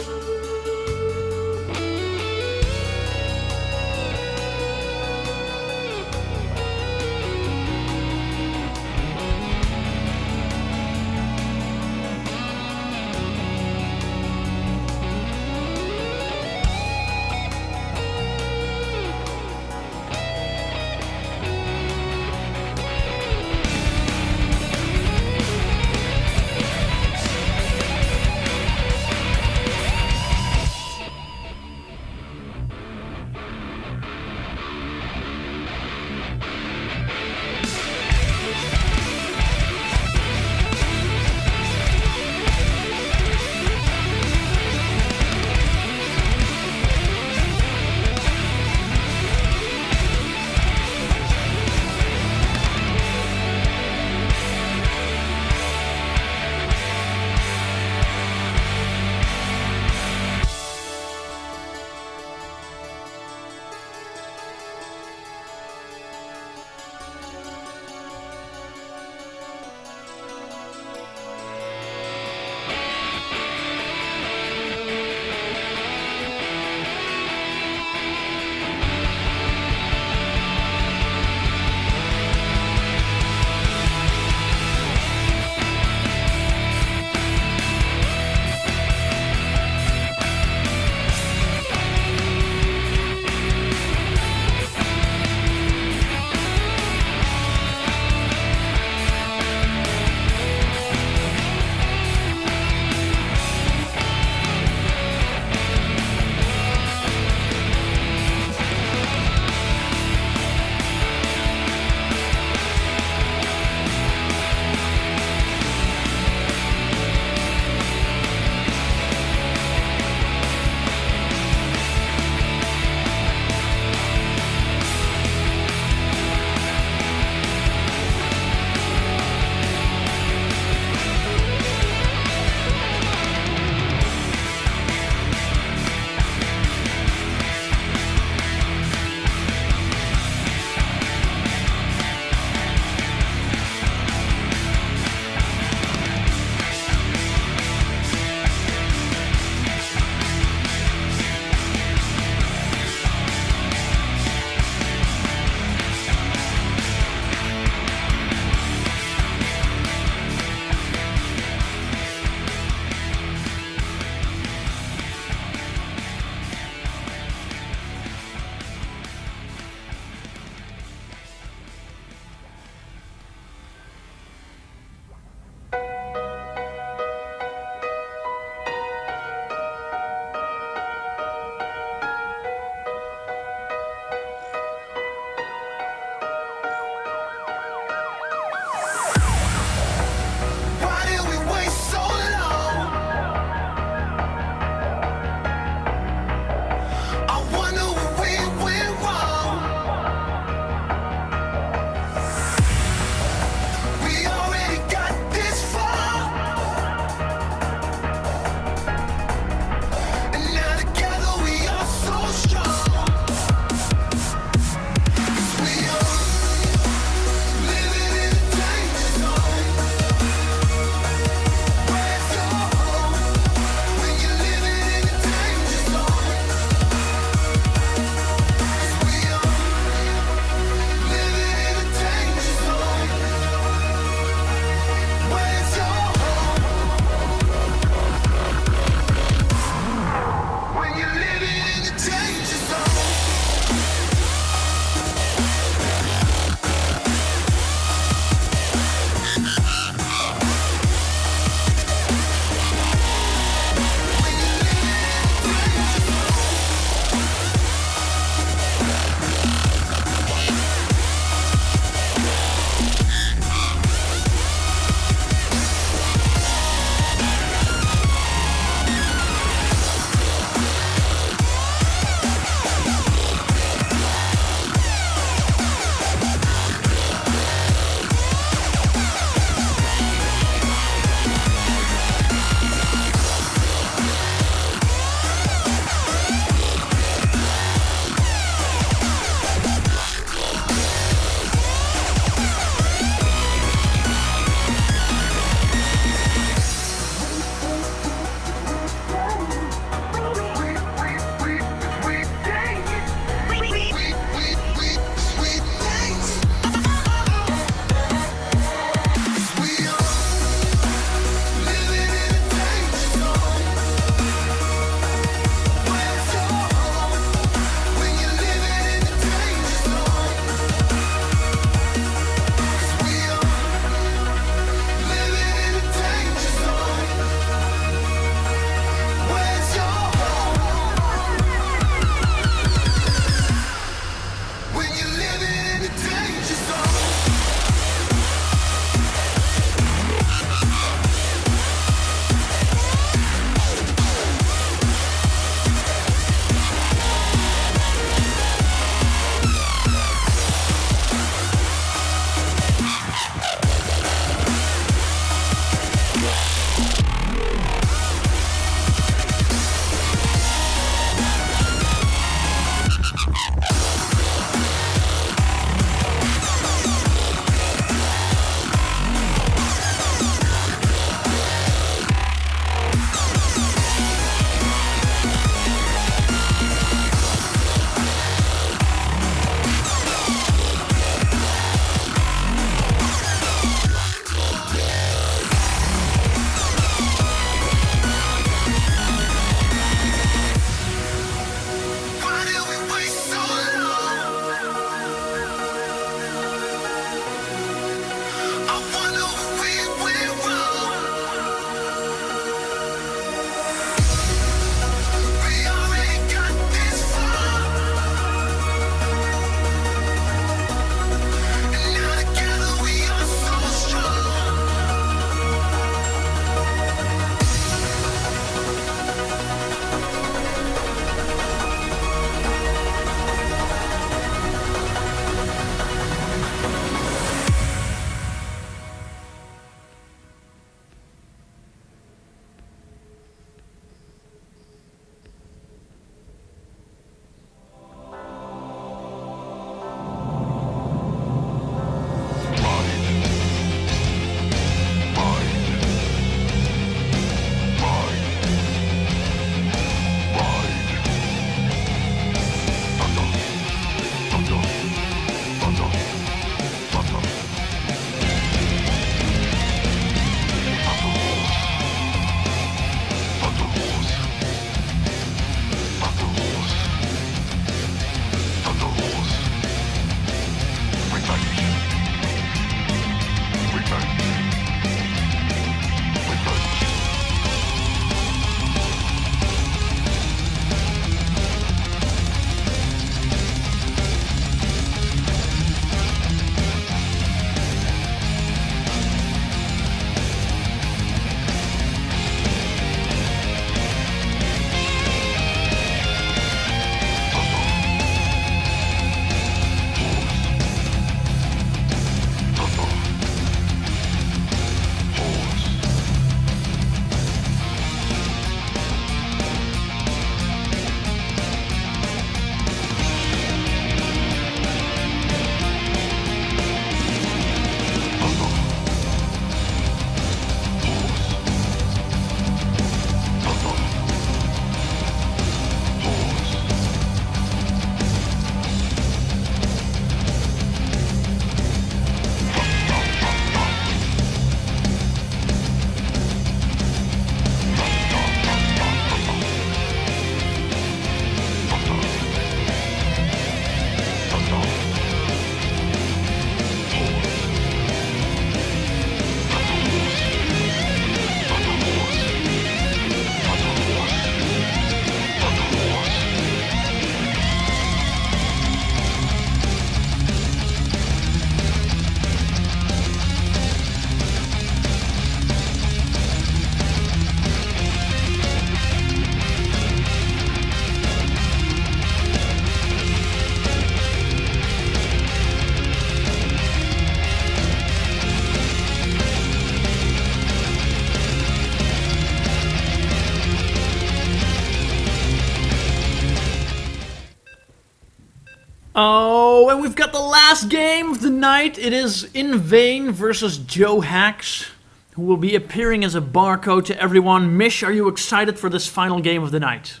Oh, and we've got the last game of the night. It is In Vain versus Joe Hacks, who will be appearing as a barcode to everyone. Mish, are you excited for this final game of the night?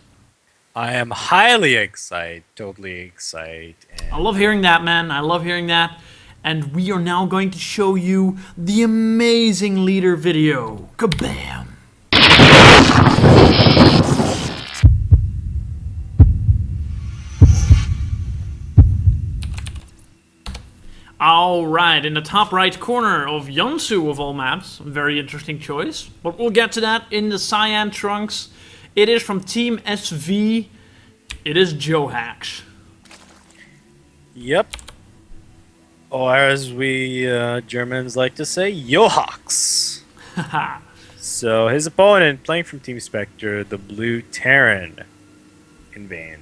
I am highly excited, totally excited. I love hearing that, man. I love hearing that. And we are now going to show you the amazing leader video. Kabam! Alright, in the top right corner of Yonsu of all maps, very interesting choice. But we'll get to that in the cyan trunks. It is from TeamSV. It is Joe Hacks. Yep. Or as we Germans like to say, Johaks. Haha. So his opponent, playing from Team Spectre, the Blue Terran, In Vain.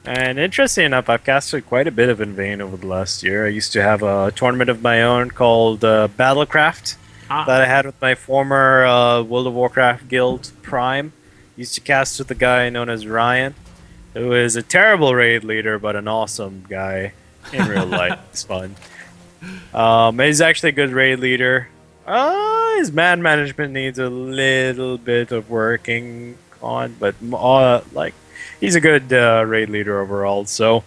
And interesting enough, I've casted quite a bit of In Vain over the last year. I used to have a tournament of my own called Battlecraft that I had with my former World of Warcraft guild, Prime. Used to cast with a guy known as Ryan, who is a terrible raid leader, but an awesome guy in real life. It's fun. He's actually a good raid leader. His man management needs a little bit of working on, but he's a good raid leader overall. So,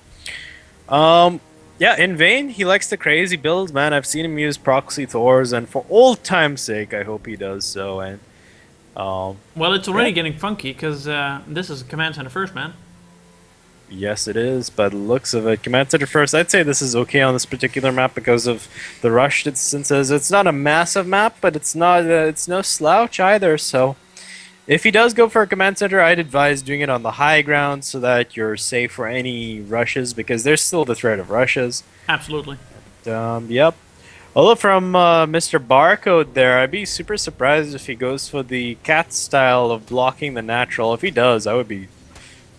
yeah, In Vain, he likes the crazy builds, man. I've seen him use proxy Thors, and for old time's sake, I hope he does so. And well, it's already getting funky because this is Command Center first, man. Yes, it is. By the looks of it, Command Center first, I'd say this is okay on this particular map because of the rushed instances. It's not a massive map, but it's not it's no slouch either. So, if he does go for a Command Center, I'd advise doing it on the high ground so that you're safe for any rushes, because there's still the threat of rushes. Absolutely. Yep. Although from Mr. Barcode there, I'd be super surprised if he goes for the cat style of blocking the natural. If he does, I would be...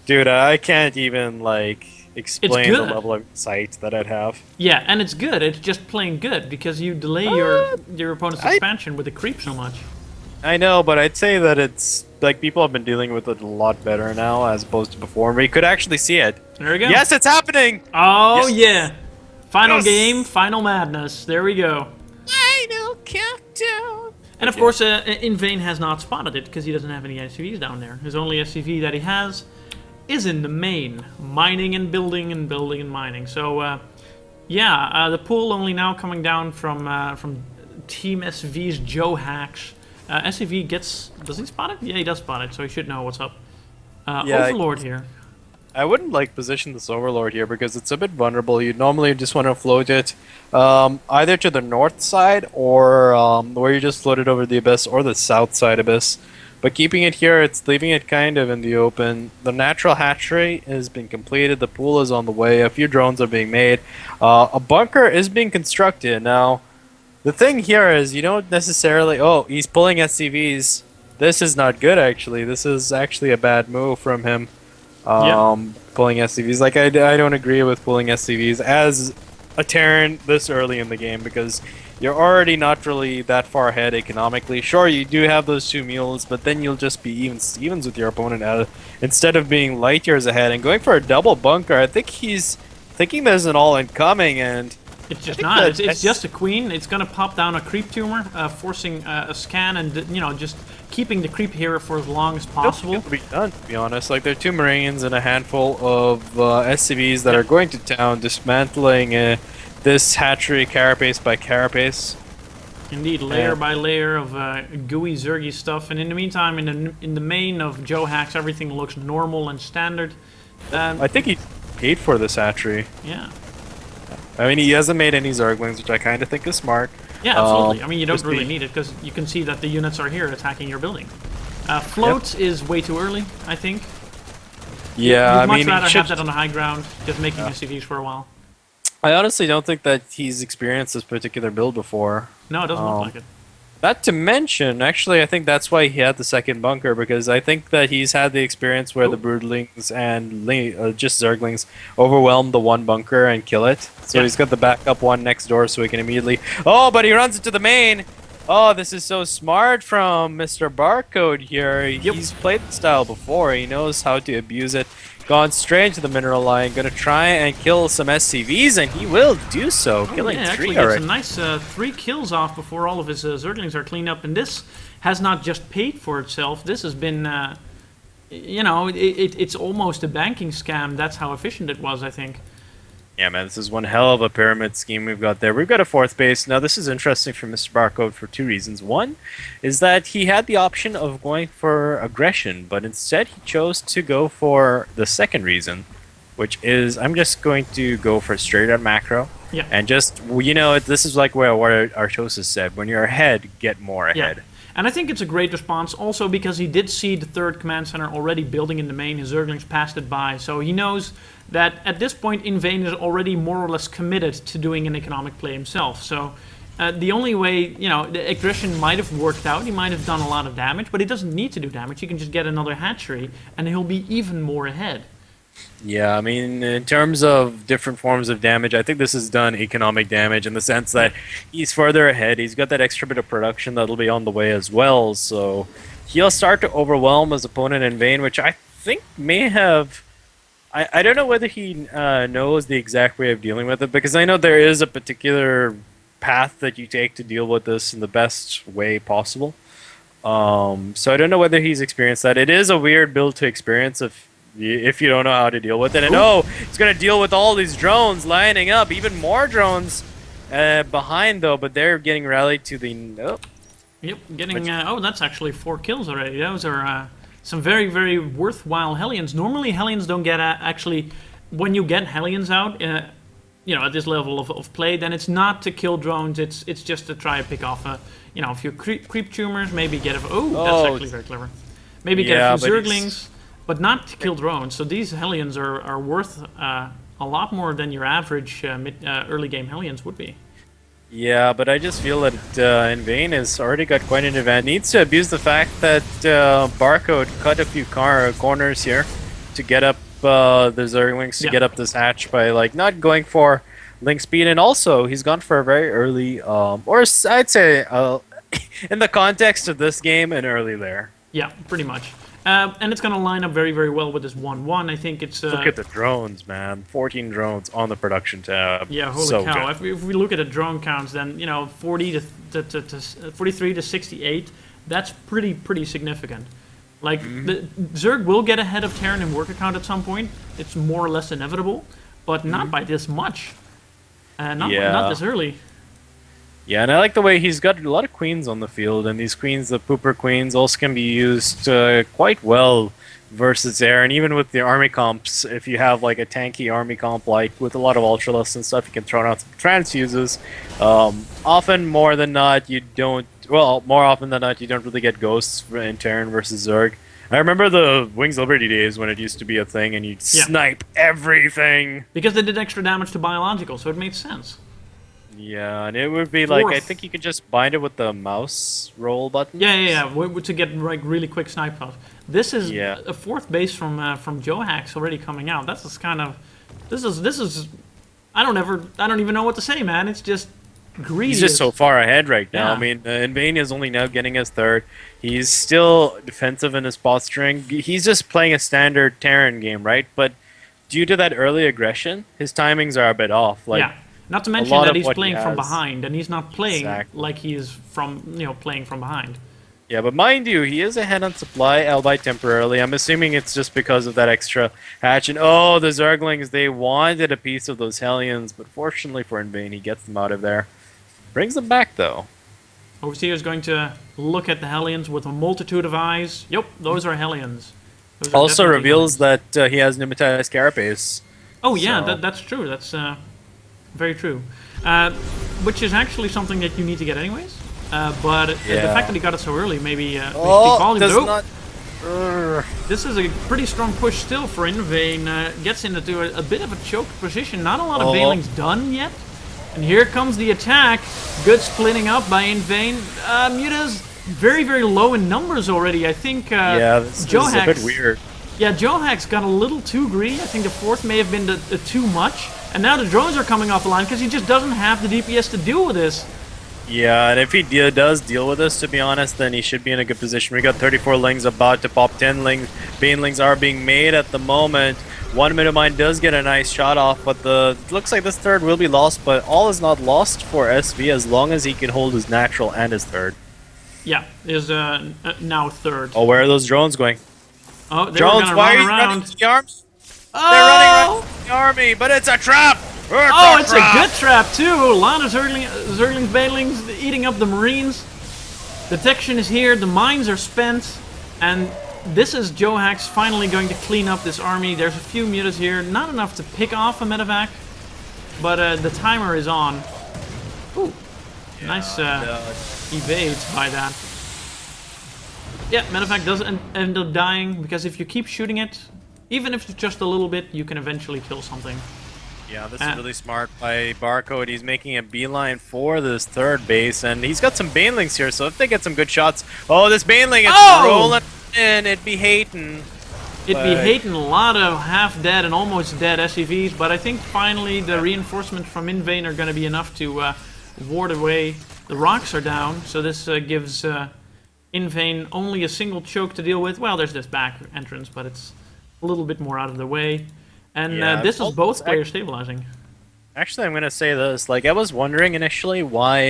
Dude, I can't even, like, explain the level of sight that I'd have. Yeah, and it's good. It's just plain good, because you delay your opponent's expansion with the creep so much. I know, but I'd say that it's, like, people have been dealing with it a lot better now as opposed to before. We could actually see it. There we go. Yes, it's happening! Oh, yes. Yeah. Final yes. game, final madness. There we go. Final countdown. And of course, In Vain has not spotted it because he doesn't have any SCVs down there. His only SCV that he has is in the main, mining and building and building and mining. So, yeah, the pool only now coming down from TeamSV's Joe Hacks. SCV gets... Does he spot it? Yeah, he does spot it, so he should know what's up. Yeah, Overlord here. I wouldn't like position this Overlord here because it's a bit vulnerable. You'd normally just want to float it either to the north side or where you just float it over the Abyss, or the south side Abyss. But keeping it here, it's leaving it kind of in the open. The natural hatchery has been completed. The pool is on the way. A few drones are being made. A bunker is being constructed. Now, the thing here is you don't necessarily... Oh, he's pulling SCVs. This is not good, actually. This is actually a bad move from him. Pulling SCVs. Like, I don't agree with pulling SCVs as a Terran this early in the game, because you're already not really that far ahead economically. Sure, you do have those two mules, but then you'll just be even Stevens with your opponent instead of being light years ahead. And going for a double bunker, I think he's thinking there's an all incoming, and it's just not. It's just a queen. It's gonna pop down a creep tumor, forcing a scan, and just keeping the creep here for as long as possible. It'll be done, to be honest. Like, there are two Marines and a handful of SCVs that are going to town, dismantling this hatchery carapace by carapace. Indeed, layer by layer of gooey zergy stuff. And in the meantime, in the main of Joe Hacks, everything looks normal and standard. I think he paid for this hatchery. Yeah. I mean, he hasn't made any Zerglings, which I kind of think is smart. Yeah, absolutely. I mean, you don't really need it, because you can see that the units are here attacking your building. Float is way too early, I think. Yeah, You'd much rather have that on the high ground, just making SCVs for a while. I honestly don't think that he's experienced this particular build before. No, it doesn't look like it. Not to mention, actually, I think that's why he had the second bunker, because I think that he's had the experience where the Broodlings and just Zerglings overwhelm the one bunker and kill it. So he's got the backup one next door, so he can immediately... Oh, but he runs into the main! Oh, this is so smart from Mr. Barcode here. He's played the style before. He knows how to abuse it. gone straight into the mineral line, gonna try and kill some SCVs, and he will do so, killing yeah, 3 actually already. gets a nice 3 kills off before all of his Zerglings are cleaned up, and this has not just paid for itself. This has been, you know, it's almost a banking scam. That's how efficient it was, I think. Yeah, man, this is one hell of a pyramid scheme we've got there. We've got a 4th base. Now, this is interesting for Mr. Barcode for 2 reasons. One is that he had the option of going for aggression, but instead he chose to go for the second reason, which is I'm just going to go for straight out macro. Yeah. And just, you know, this is like what Artosis said. When you're ahead, get more ahead. Yeah. And I think it's a great response also because he did see the 3rd command center already building in the main. His Zerglings passed it by. So he knows that at this point, Invane is already more or less committed to doing an economic play himself. So the only way, you know, the aggression might have worked out. He might have done a lot of damage, but he doesn't need to do damage. He can just get another hatchery, and he'll be even more ahead. Yeah, I mean, in terms of different forms of damage, I think this has done economic damage in the sense that he's further ahead. He's got that extra bit of production that'll be on the way as well. So he'll start to overwhelm his opponent in vain, which I think may have... I don't know whether he knows the exact way of dealing with it, because I know there is a particular path that you take to deal with this in the best way possible. So I don't know whether he's experienced that. It is a weird build to experience if you don't know how to deal with it. And he's going to deal with all these drones lining up, even more drones behind though, but they're getting rallied to the... Yep, getting... that's actually 4 kills already. Those are some very, very worthwhile Hellions. Normally Hellions don't get... actually, when you get Hellions out, you know, at this level of play, then it's not to kill drones, it's just to try to pick off a few creep tumors, maybe get a... that's actually very clever. Maybe get a few Zerglings, but not to kill drones. So these Hellions are worth a lot more than your average early game Hellions would be. Yeah, but I just feel that Invane has already got quite an advantage. Needs to abuse the fact that Barcode cut a few corners here to get up the Zerglings, to get up this hatch by like not going for link speed, and also he's gone for a very early, or I'd say in the context of this game, an early lair. Yeah, pretty much. And it's going to line up very, very well with this 1-1. I think it's... Look at the drones, man. 14 drones on the production tab. Yeah, holy so cow. If we look at the drone counts, then, you know, 40 to 43 to 68, that's pretty significant. Like, the Zerg will get ahead of Terran in worker count at some point. It's more or less inevitable, but not by this much. Not this early. Yeah, and I like the way he's got a lot of queens on the field, and these queens, the pooper queens, also can be used quite well versus air, and even with the army comps, if you have like a tanky army comp, like with a lot of ultralists and stuff, you can throw out some transfuses. Often, more often than not, you don't really get ghosts in Terran versus Zerg. I remember the Wings Liberty days when it used to be a thing, and you'd snipe everything. Because they did extra damage to biological, so it made sense. Yeah, and it would be like, I think you could just bind it with the mouse roll button. Yeah, to get like really quick snipe shots. This is a 4th base from Johax already coming out. That's just kind of, this is, I don't even know what to say, man. It's just greedy. He's just so far ahead right now. Yeah. I mean, Invane is only now getting his 3rd. He's still defensive in his posturing. He's just playing a standard Terran game, right? But due to that early aggression, his timings are a bit off. Like, not to mention that he's playing from behind, and he's not playing like he is playing from behind. Yeah, but mind you, he is ahead on supply, albeit temporarily. I'm assuming it's just because of that extra hatch. And the Zerglings, they wanted a piece of those Hellions, but fortunately for Invane, he gets them out of there. Brings them back, though. Overseer is going to look at the Hellions with a multitude of eyes. Yep, those are Hellions. Those also reveals that he has Pneumatized Carapace. Oh, yeah, that's true. That's very true. Which is actually something that you need to get anyways. But the fact that he got it so early, maybe makes the volume. This is a pretty strong push still for Invane. Gets into a bit of a choked position. Not a lot of Bailings done yet. And here comes the attack. Good splitting up by Invane. Muta's very, very low in numbers already. I think this is a bit weird. Yeah, Johax got a little too greedy. I think the 4th may have been the too much. And now the drones are coming off the line because he just doesn't have the DPS to deal with this. Yeah, and if he does deal with this, to be honest, then he should be in a good position. We got 34 lings about to pop 10 lings. Banelings are being made at the moment. One Midamine does get a nice shot off, but it looks like this third will be lost, but all is not lost for SV as long as he can hold his natural and his third. Yeah, is now third. Oh, where are those drones going? Oh, they're Drones, gonna why are run you running around. to the arms? Oh! They're running around to the army, but it's a trap! Oh, it's a good trap too. A lot of Zerglings, Banelings eating up the Marines. Detection is here. The mines are spent, and this is Johax finally going to clean up this army. There's a few mutas here, not enough to pick off a medevac, but the timer is on. Ooh, yeah, nice evade by that. Yeah, medevac does end up dying because if you keep shooting it, even if it's just a little bit, you can eventually kill something. Yeah, this is really smart by Barcode. He's making a beeline for this third base, and he's got some Banelings here, so if they get some good shots... Oh, this Baneling is rolling in. It'd be hating. It'd be hating a lot of half-dead and almost dead SCVs, but I think finally the reinforcements from Invane are going to be enough to ward away. The rocks are down, so this gives Invane only a single choke to deal with. Well, there's this back entrance, but it's a little bit more out of the way. And this is both players stabilizing. Actually, I'm going to say this. Like, I was wondering initially why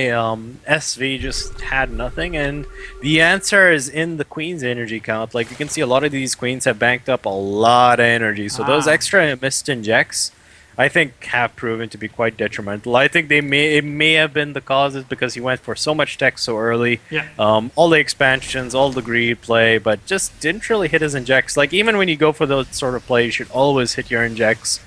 SV just had nothing, and the answer is in the Queen's energy count. Like, you can see a lot of these Queens have banked up a lot of energy, so those extra missed injects, I think, have proven to be quite detrimental. I think it may have been the causes because he went for so much tech so early. Yeah. All the expansions, all the greed play, but just didn't really hit his injects. Like, even when you go for those sort of plays, you should always hit your injects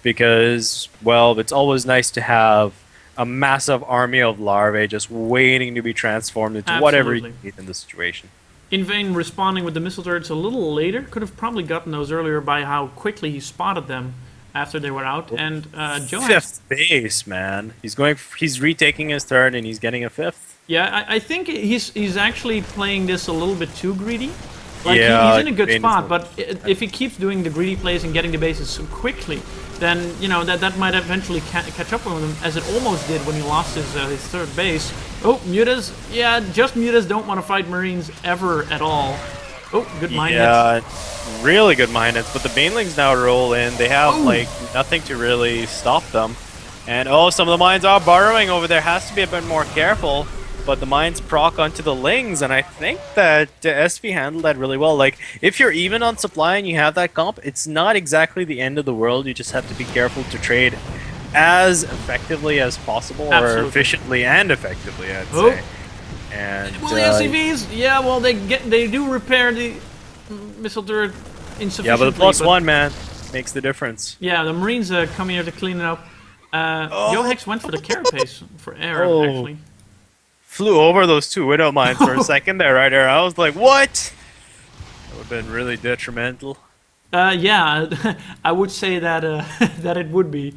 because, well, it's always nice to have a massive army of larvae just waiting to be transformed into whatever you need in the situation. Invane responding with the missile turrets a little later. Could have probably gotten those earlier by how quickly he spotted them after they were out, and Johax... Fifth base, man. He's retaking his third, and he's getting a fifth. Yeah, I think he's actually playing this a little bit too greedy. Like, yeah, he's in a good spot, but if he keeps doing the greedy plays and getting the bases so quickly, then, you know, that might eventually catch up with him, as it almost did when he lost his third base. Oh, mutas. Yeah, just mutas don't want to fight Marines ever at all. Oh, good mine hits. Really good mine hits, but the Banelings now roll in. They have, like, nothing to really stop them. And, some of the mines are burrowing over there. Has to be a bit more careful. But the mines proc onto the Lings, and I think that SV handled that really well. Like, if you're even on supply and you have that comp, it's not exactly the end of the world. You just have to be careful to trade as effectively as possible, or efficiently and effectively, I'd say. And well, the SCVs, yeah, well, they do repair the missile turret insufficiently. Yeah, but the +1, man, makes the difference. Yeah, the Marines come here to clean it up. Johax went for the carapace for air, actually. Flew over those two Widow mines for a second there, right there. I was like, what? That would have been really detrimental. Yeah, I would say that that it would be.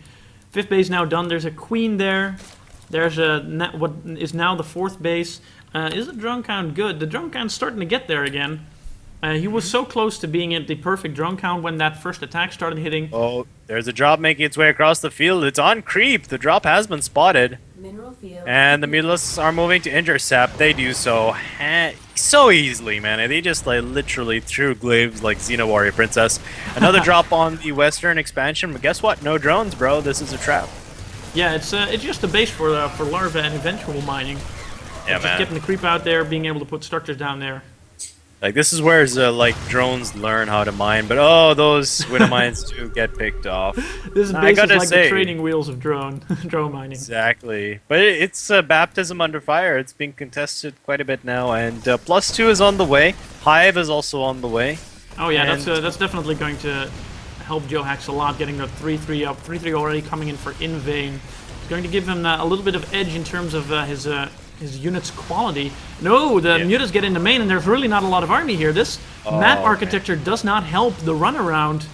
Fifth base now done. There's a Queen there. There's what is now the fourth base. Is the drone count good? The drone count's starting to get there again. He was so close to being at the perfect drone count when that first attack started hitting. Oh, there's a drop making its way across the field. It's on creep. The drop has been spotted. Mineral field. And the Mutalisks are moving to intercept. They do so so easily, man. They just like literally threw glaives like Xena Warrior Princess. Another drop on the western expansion, but guess what? No drones, bro. This is a trap. Yeah, it's just a base for larva and eventual mining. Yeah, just man. Getting the creep out there, being able to put structures down there. Like, this is where like drones learn how to mine, but those Widow mines do get picked off. This base is like the training wheels of drone mining. Exactly, but it's baptism under fire. It's being contested quite a bit now, and +2 is on the way. Hive is also on the way. Oh yeah, that's definitely going to help Johax a lot, getting the 3-3 up. 3-3 already coming in for Invane. It's going to give him a little bit of edge in terms of his unit's quality. No, the mutas get into main, and there's really not a lot of army here. This map architecture does not help the runaround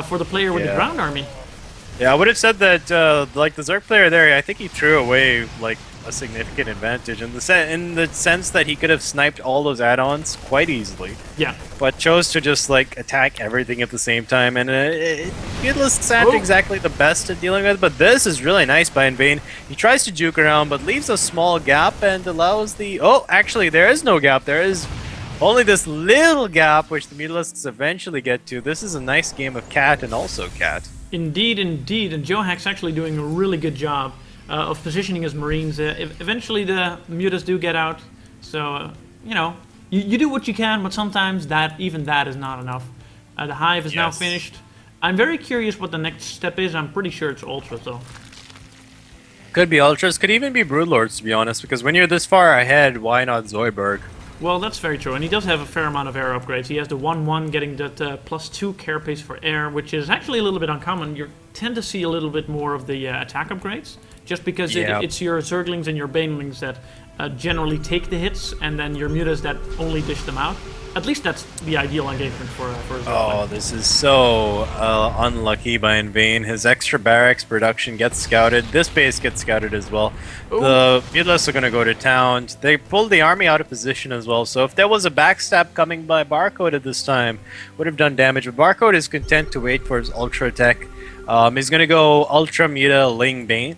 for the player with the ground army. Yeah, I would have said that, like, the Zerg player there, I think he threw away, like, a significant advantage in the sense that he could have sniped all those add-ons quite easily. Yeah. But chose to just, like, attack everything at the same time, and Mutalisks aren't exactly the best at dealing with, but this is really nice by Invane. He tries to juke around, but leaves a small gap and allows the... Oh, actually, there is no gap. There is Only this little gap, which the Mutalisks eventually get to. This is a nice game of cat and also cat. Indeed, indeed. And Joe Hack's actually doing a really good job of positioning his Marines. Eventually the Mutas do get out. So, you know, you do what you can, but sometimes even that is not enough. The Hive is now finished. I'm very curious what the next step is. I'm pretty sure it's Ultras, though. Could be Ultras, could even be Broodlords, to be honest, because when you're this far ahead, why not Zoidberg? Well, that's very true, and he does have a fair amount of air upgrades. He has the 1-1 getting that +2 carapace for air, which is actually a little bit uncommon. You tend to see a little bit more of the attack upgrades, just because it's your Zerglings and your Banelings that generally take the hits, and then your Mutas that only dish them out. At least that's the ideal engagement for a Zergling. Oh, this is so unlucky by Invain. His extra barracks production gets scouted. This base gets scouted as well. Ooh. The Mutalisks are going to go to town. They pulled the army out of position as well. So if there was a backstab coming by Barcode at this time, would have done damage. But Barcode is content to wait for his Ultra attack. He's going to go Ultra Muta Ling Bane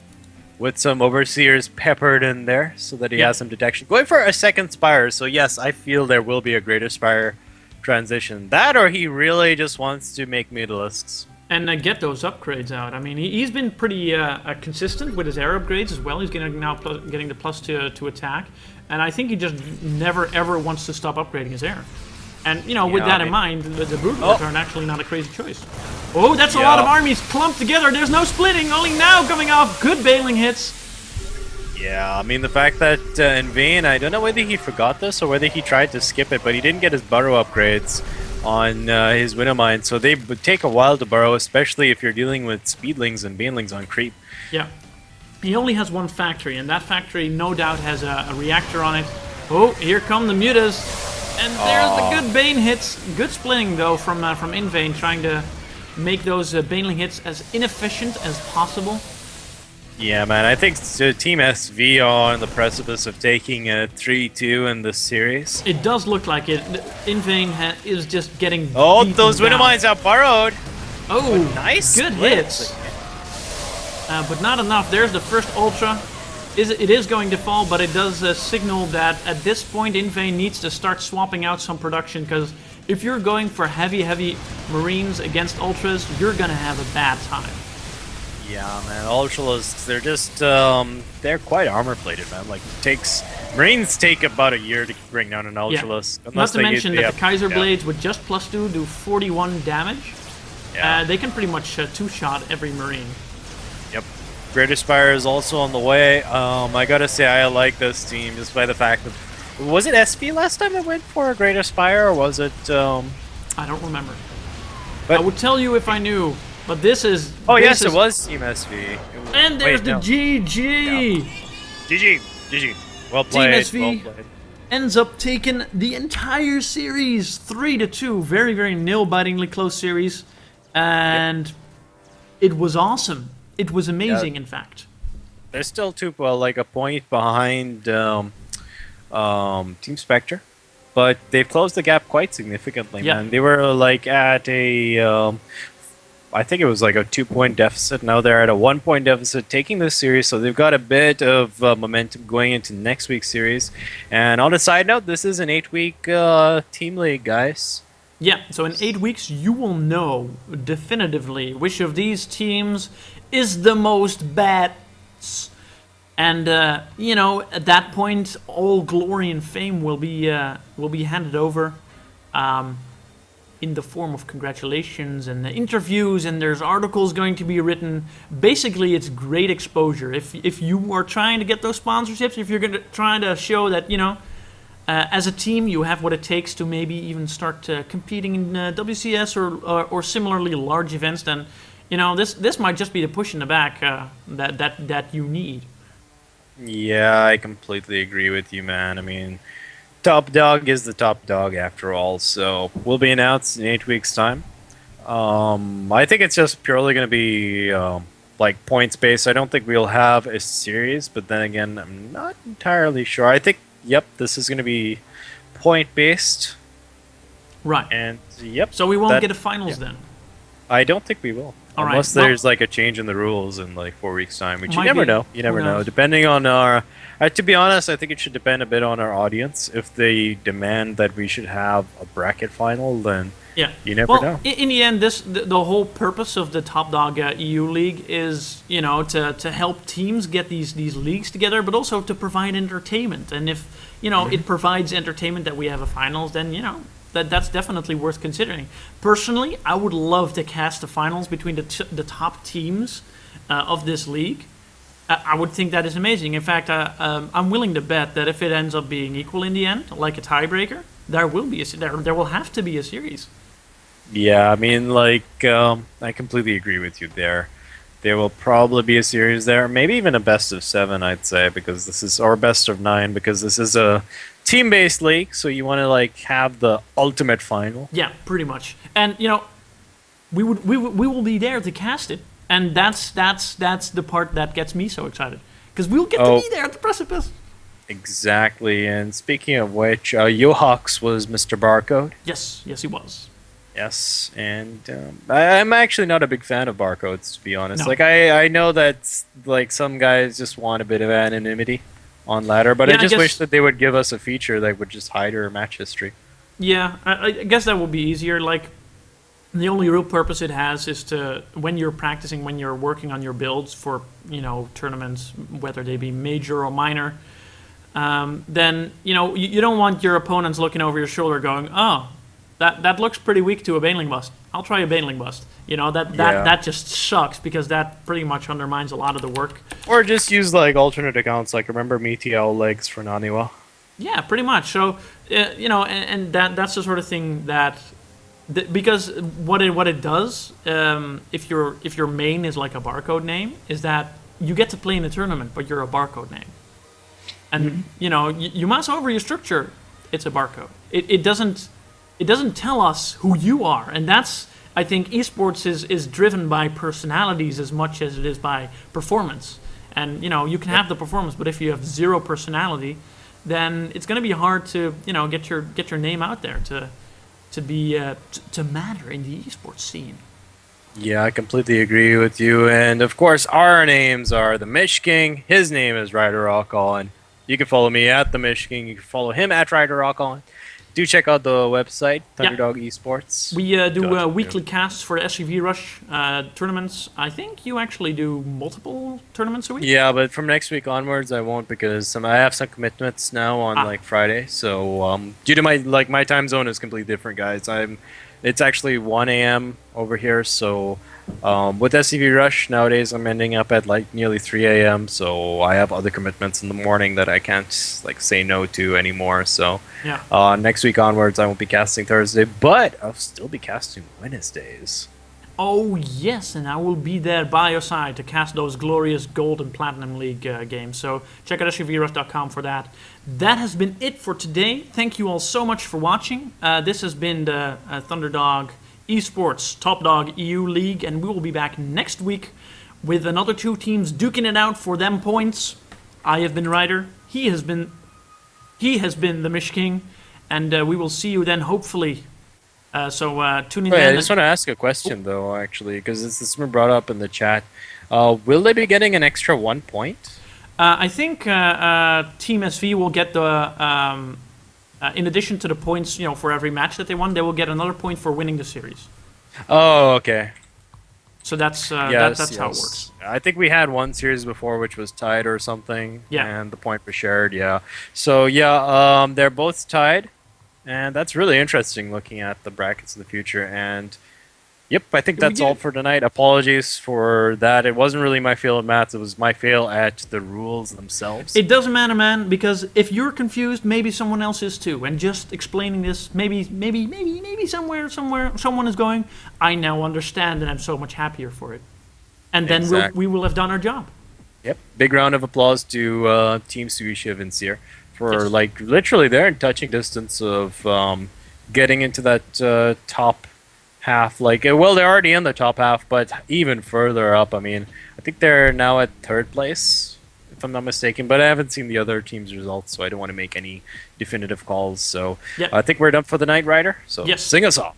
with some Overseers peppered in there so that he has some detection. Going for a second Spire, so yes, I feel there will be a Greater Spire transition. That or he really just wants to make Mutalisks. And get those upgrades out. I mean, he's been pretty consistent with his air upgrades as well. He's getting the +2 to attack. And I think he just never ever wants to stop upgrading his air. And, you know, with that in mind, the Broodlords are actually not a crazy choice. Oh, that's a lot of armies clumped together. There's no splitting. Only now coming off. Good bailing hits. Yeah, I mean, the fact that in Vayne, I don't know whether he forgot this or whether he tried to skip it, but he didn't get his burrow upgrades on his Wintermine, so they would take a while to burrow, especially if you're dealing with Speedlings and Banelings on creep. Yeah. He only has one factory, and that factory no doubt has a reactor on it. Oh, here come the Mutas. And there's the good Bane hits. Good splitting, though, from Invain, trying to make those Baneling hits as inefficient as possible. Yeah, man, I think Team SV are on the precipice of taking a 3-2 in this series. It does look like it. Invain is just getting those Wintermines are burrowed. Oh, nice good splits. hits. But not enough. There's the first Ultra. It is going to fall, but it does signal that at this point Invain needs to start swapping out some production, because if you're going for heavy Marines against Ultras, you're going to have a bad time. Yeah, man, Ultralisks, they're just, they're quite armor-plated, man. Like, Marines take about a year to bring down an Ultralisk. Yeah. Not to mention that the Kaiser Blades with just +2 do 41 damage. Yeah. They can pretty much two-shot every Marine. Yep. Greater Spire is also on the way. I gotta say, I like this team just by the fact that... Was it SV last time I went for a Greater Spire, or was it... I don't remember. But I would tell you if I knew, but this is... Oh, yes, it was Team SV. And there's the GG! Yeah. GG. Well played. Team SV ends up taking the entire series 3-2. Very, very nail-bitingly close series. And it was awesome. It was amazing, in fact. They're still like a point behind Team Spectre, but they've closed the gap quite significantly, man. They were like at a, I think it was like a 2-point deficit. Now they're at a 1-point deficit, taking this series, so they've got a bit of momentum going into next week's series. And on a side note, this is an 8-week team league, guys. Yeah, so in 8 weeks, you will know definitively which of these teams is the most badass. And, you know, at that point, all glory and fame will be handed over in the form of congratulations and interviews, and there's articles going to be written. Basically, it's great exposure. If you are trying to get those sponsorships, if you're trying to show that, you know, as a team, you have what it takes to maybe even start competing in WCS or similarly large events, then, you know, this might just be the push in the back that you need. Yeah, I completely agree with you, man. I mean, top dog is the top dog after all, so we'll be announced in 8 weeks' time. I think it's just purely going to be like points based. I don't think we'll have a series, but then again, I'm not entirely sure. I think, yep, this is going to be point based. Right. And yep. So we won't get a finals then. I don't think we will. All right. Unless Well, there's like a change in the rules in like 4 weeks' time, which you Might never be. know. You Who never know. knows? Depending on our, to be honest, I think it should depend a bit on our audience. If they demand that we should have a bracket final, then yeah. you never Well, know. in the end, the whole purpose of the Top Dog EU League is, to help teams get these leagues together, but also to provide entertainment. And if it provides entertainment that we have a finals, then that's definitely worth considering. Personally, I would love to cast the finals between the top teams of this league. I would think that is amazing. In fact, I'm willing to bet that if it ends up being equal in the end, like a tiebreaker, there will have to be a series. Yeah, I mean, like, I completely agree with you there. There will probably be a series there, maybe even a best of 7, I'd say, because this is, or best of 9, because this is a team-based league, so you want to like have the ultimate final. Yeah, pretty much. And we will be there to cast it, and that's the part that gets me so excited because we'll get to be there at the precipice. Exactly. And speaking of which, Yohawks was Mr. Barcode. Yes, he was. Yes, and I'm actually not a big fan of barcodes, to be honest. No. Like, I know that like some guys just want a bit of anonymity on ladder, but Yeah, I I just guess- wish that they would give us a feature that would just hide our match history. Yeah, I guess that would be easier. Like, the only real purpose it has is to, when you're practicing, when you're working on your builds for, tournaments, whether they be major or minor, then, you don't want your opponents looking over your shoulder going, oh, that looks pretty weak to a Baneling Bust. I'll try a Baneling Bust. That just sucks because that pretty much undermines a lot of the work. Or just use like alternate accounts, like remember Meteor legs for Naniwa. Yeah, pretty much. So, and that's the sort of thing that, because what it does, if your main is like a barcode name, is that you get to play in a tournament, but you're a barcode name, and you mouse over your structure, it's a barcode. It doesn't tell us who you are, and that's, I think, esports is driven by personalities as much as it is by performance. And you can have the performance, but if you have zero personality, then it's going to be hard to get your name out there to be to matter in the esports scene. Yeah, I completely agree with you. And of course, our names are the Mish King. His name is Ryder Rockall. You can follow me at the Mish King. You can follow him at Ryder Rockall. Do check out the website, Thunderdog Esports. We do weekly casts for the SCV Rush tournaments. I think you actually do multiple tournaments a week. Yeah, but from next week onwards, I won't because I have some commitments now on like Friday. So due to my time zone is completely different, guys. It's actually 1 a.m. over here. So with SCV Rush nowadays, I'm ending up at like nearly 3 a.m. So I have other commitments in the morning that I can't like say no to anymore. So next week onwards, I won't be casting Thursday, but I'll still be casting Wednesdays. Oh yes, and I will be there by your side to cast those glorious Gold and Platinum League games. So check out scvrush.com for that. That has been it for today. Thank you all so much for watching. This has been the Thunderdog Esports Top Dog EU League, and we will be back next week with another 2 teams duking it out for them points. I have been Ryder. He has been the Mish King, and we will see you then hopefully. So tune in. Wait, I just want to ask a question though, actually, because this has been brought up in the chat. Will they be getting an extra 1 point? I think TeamSV will get the, in addition to the points, for every match that they won, they will get another point for winning the series. Oh, okay. So that's Yes, that's how it yes. works. I think we had one series before which was tied or something. Yeah. And the point was shared, yeah. So, yeah, they're both tied. And that's really interesting looking at the brackets of the future. And, yep, I think that's all for tonight. Apologies for that. It wasn't really my fail at maths. It was my fail at the rules themselves. It doesn't matter, man, because if you're confused, maybe someone else is too. And just explaining this, maybe somewhere someone is going, I now understand, and I'm so much happier for it. And then Exactly. we will have done our job. Yep. Big round of applause to Team Suishiv and Seer for Yes. like literally they're in touching distance of getting into that top half. Like, well, they're already in the top half, but even further up. I mean, I think they're now at 3rd place, if I'm not mistaken. But I haven't seen the other teams' results, so I don't want to make any definitive calls. So Yep. I think we're done for the night, Ryder. So Yes. sing us off.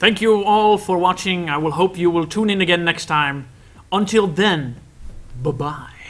Thank you all for watching. I will hope you will tune in again next time. Until then, bye-bye.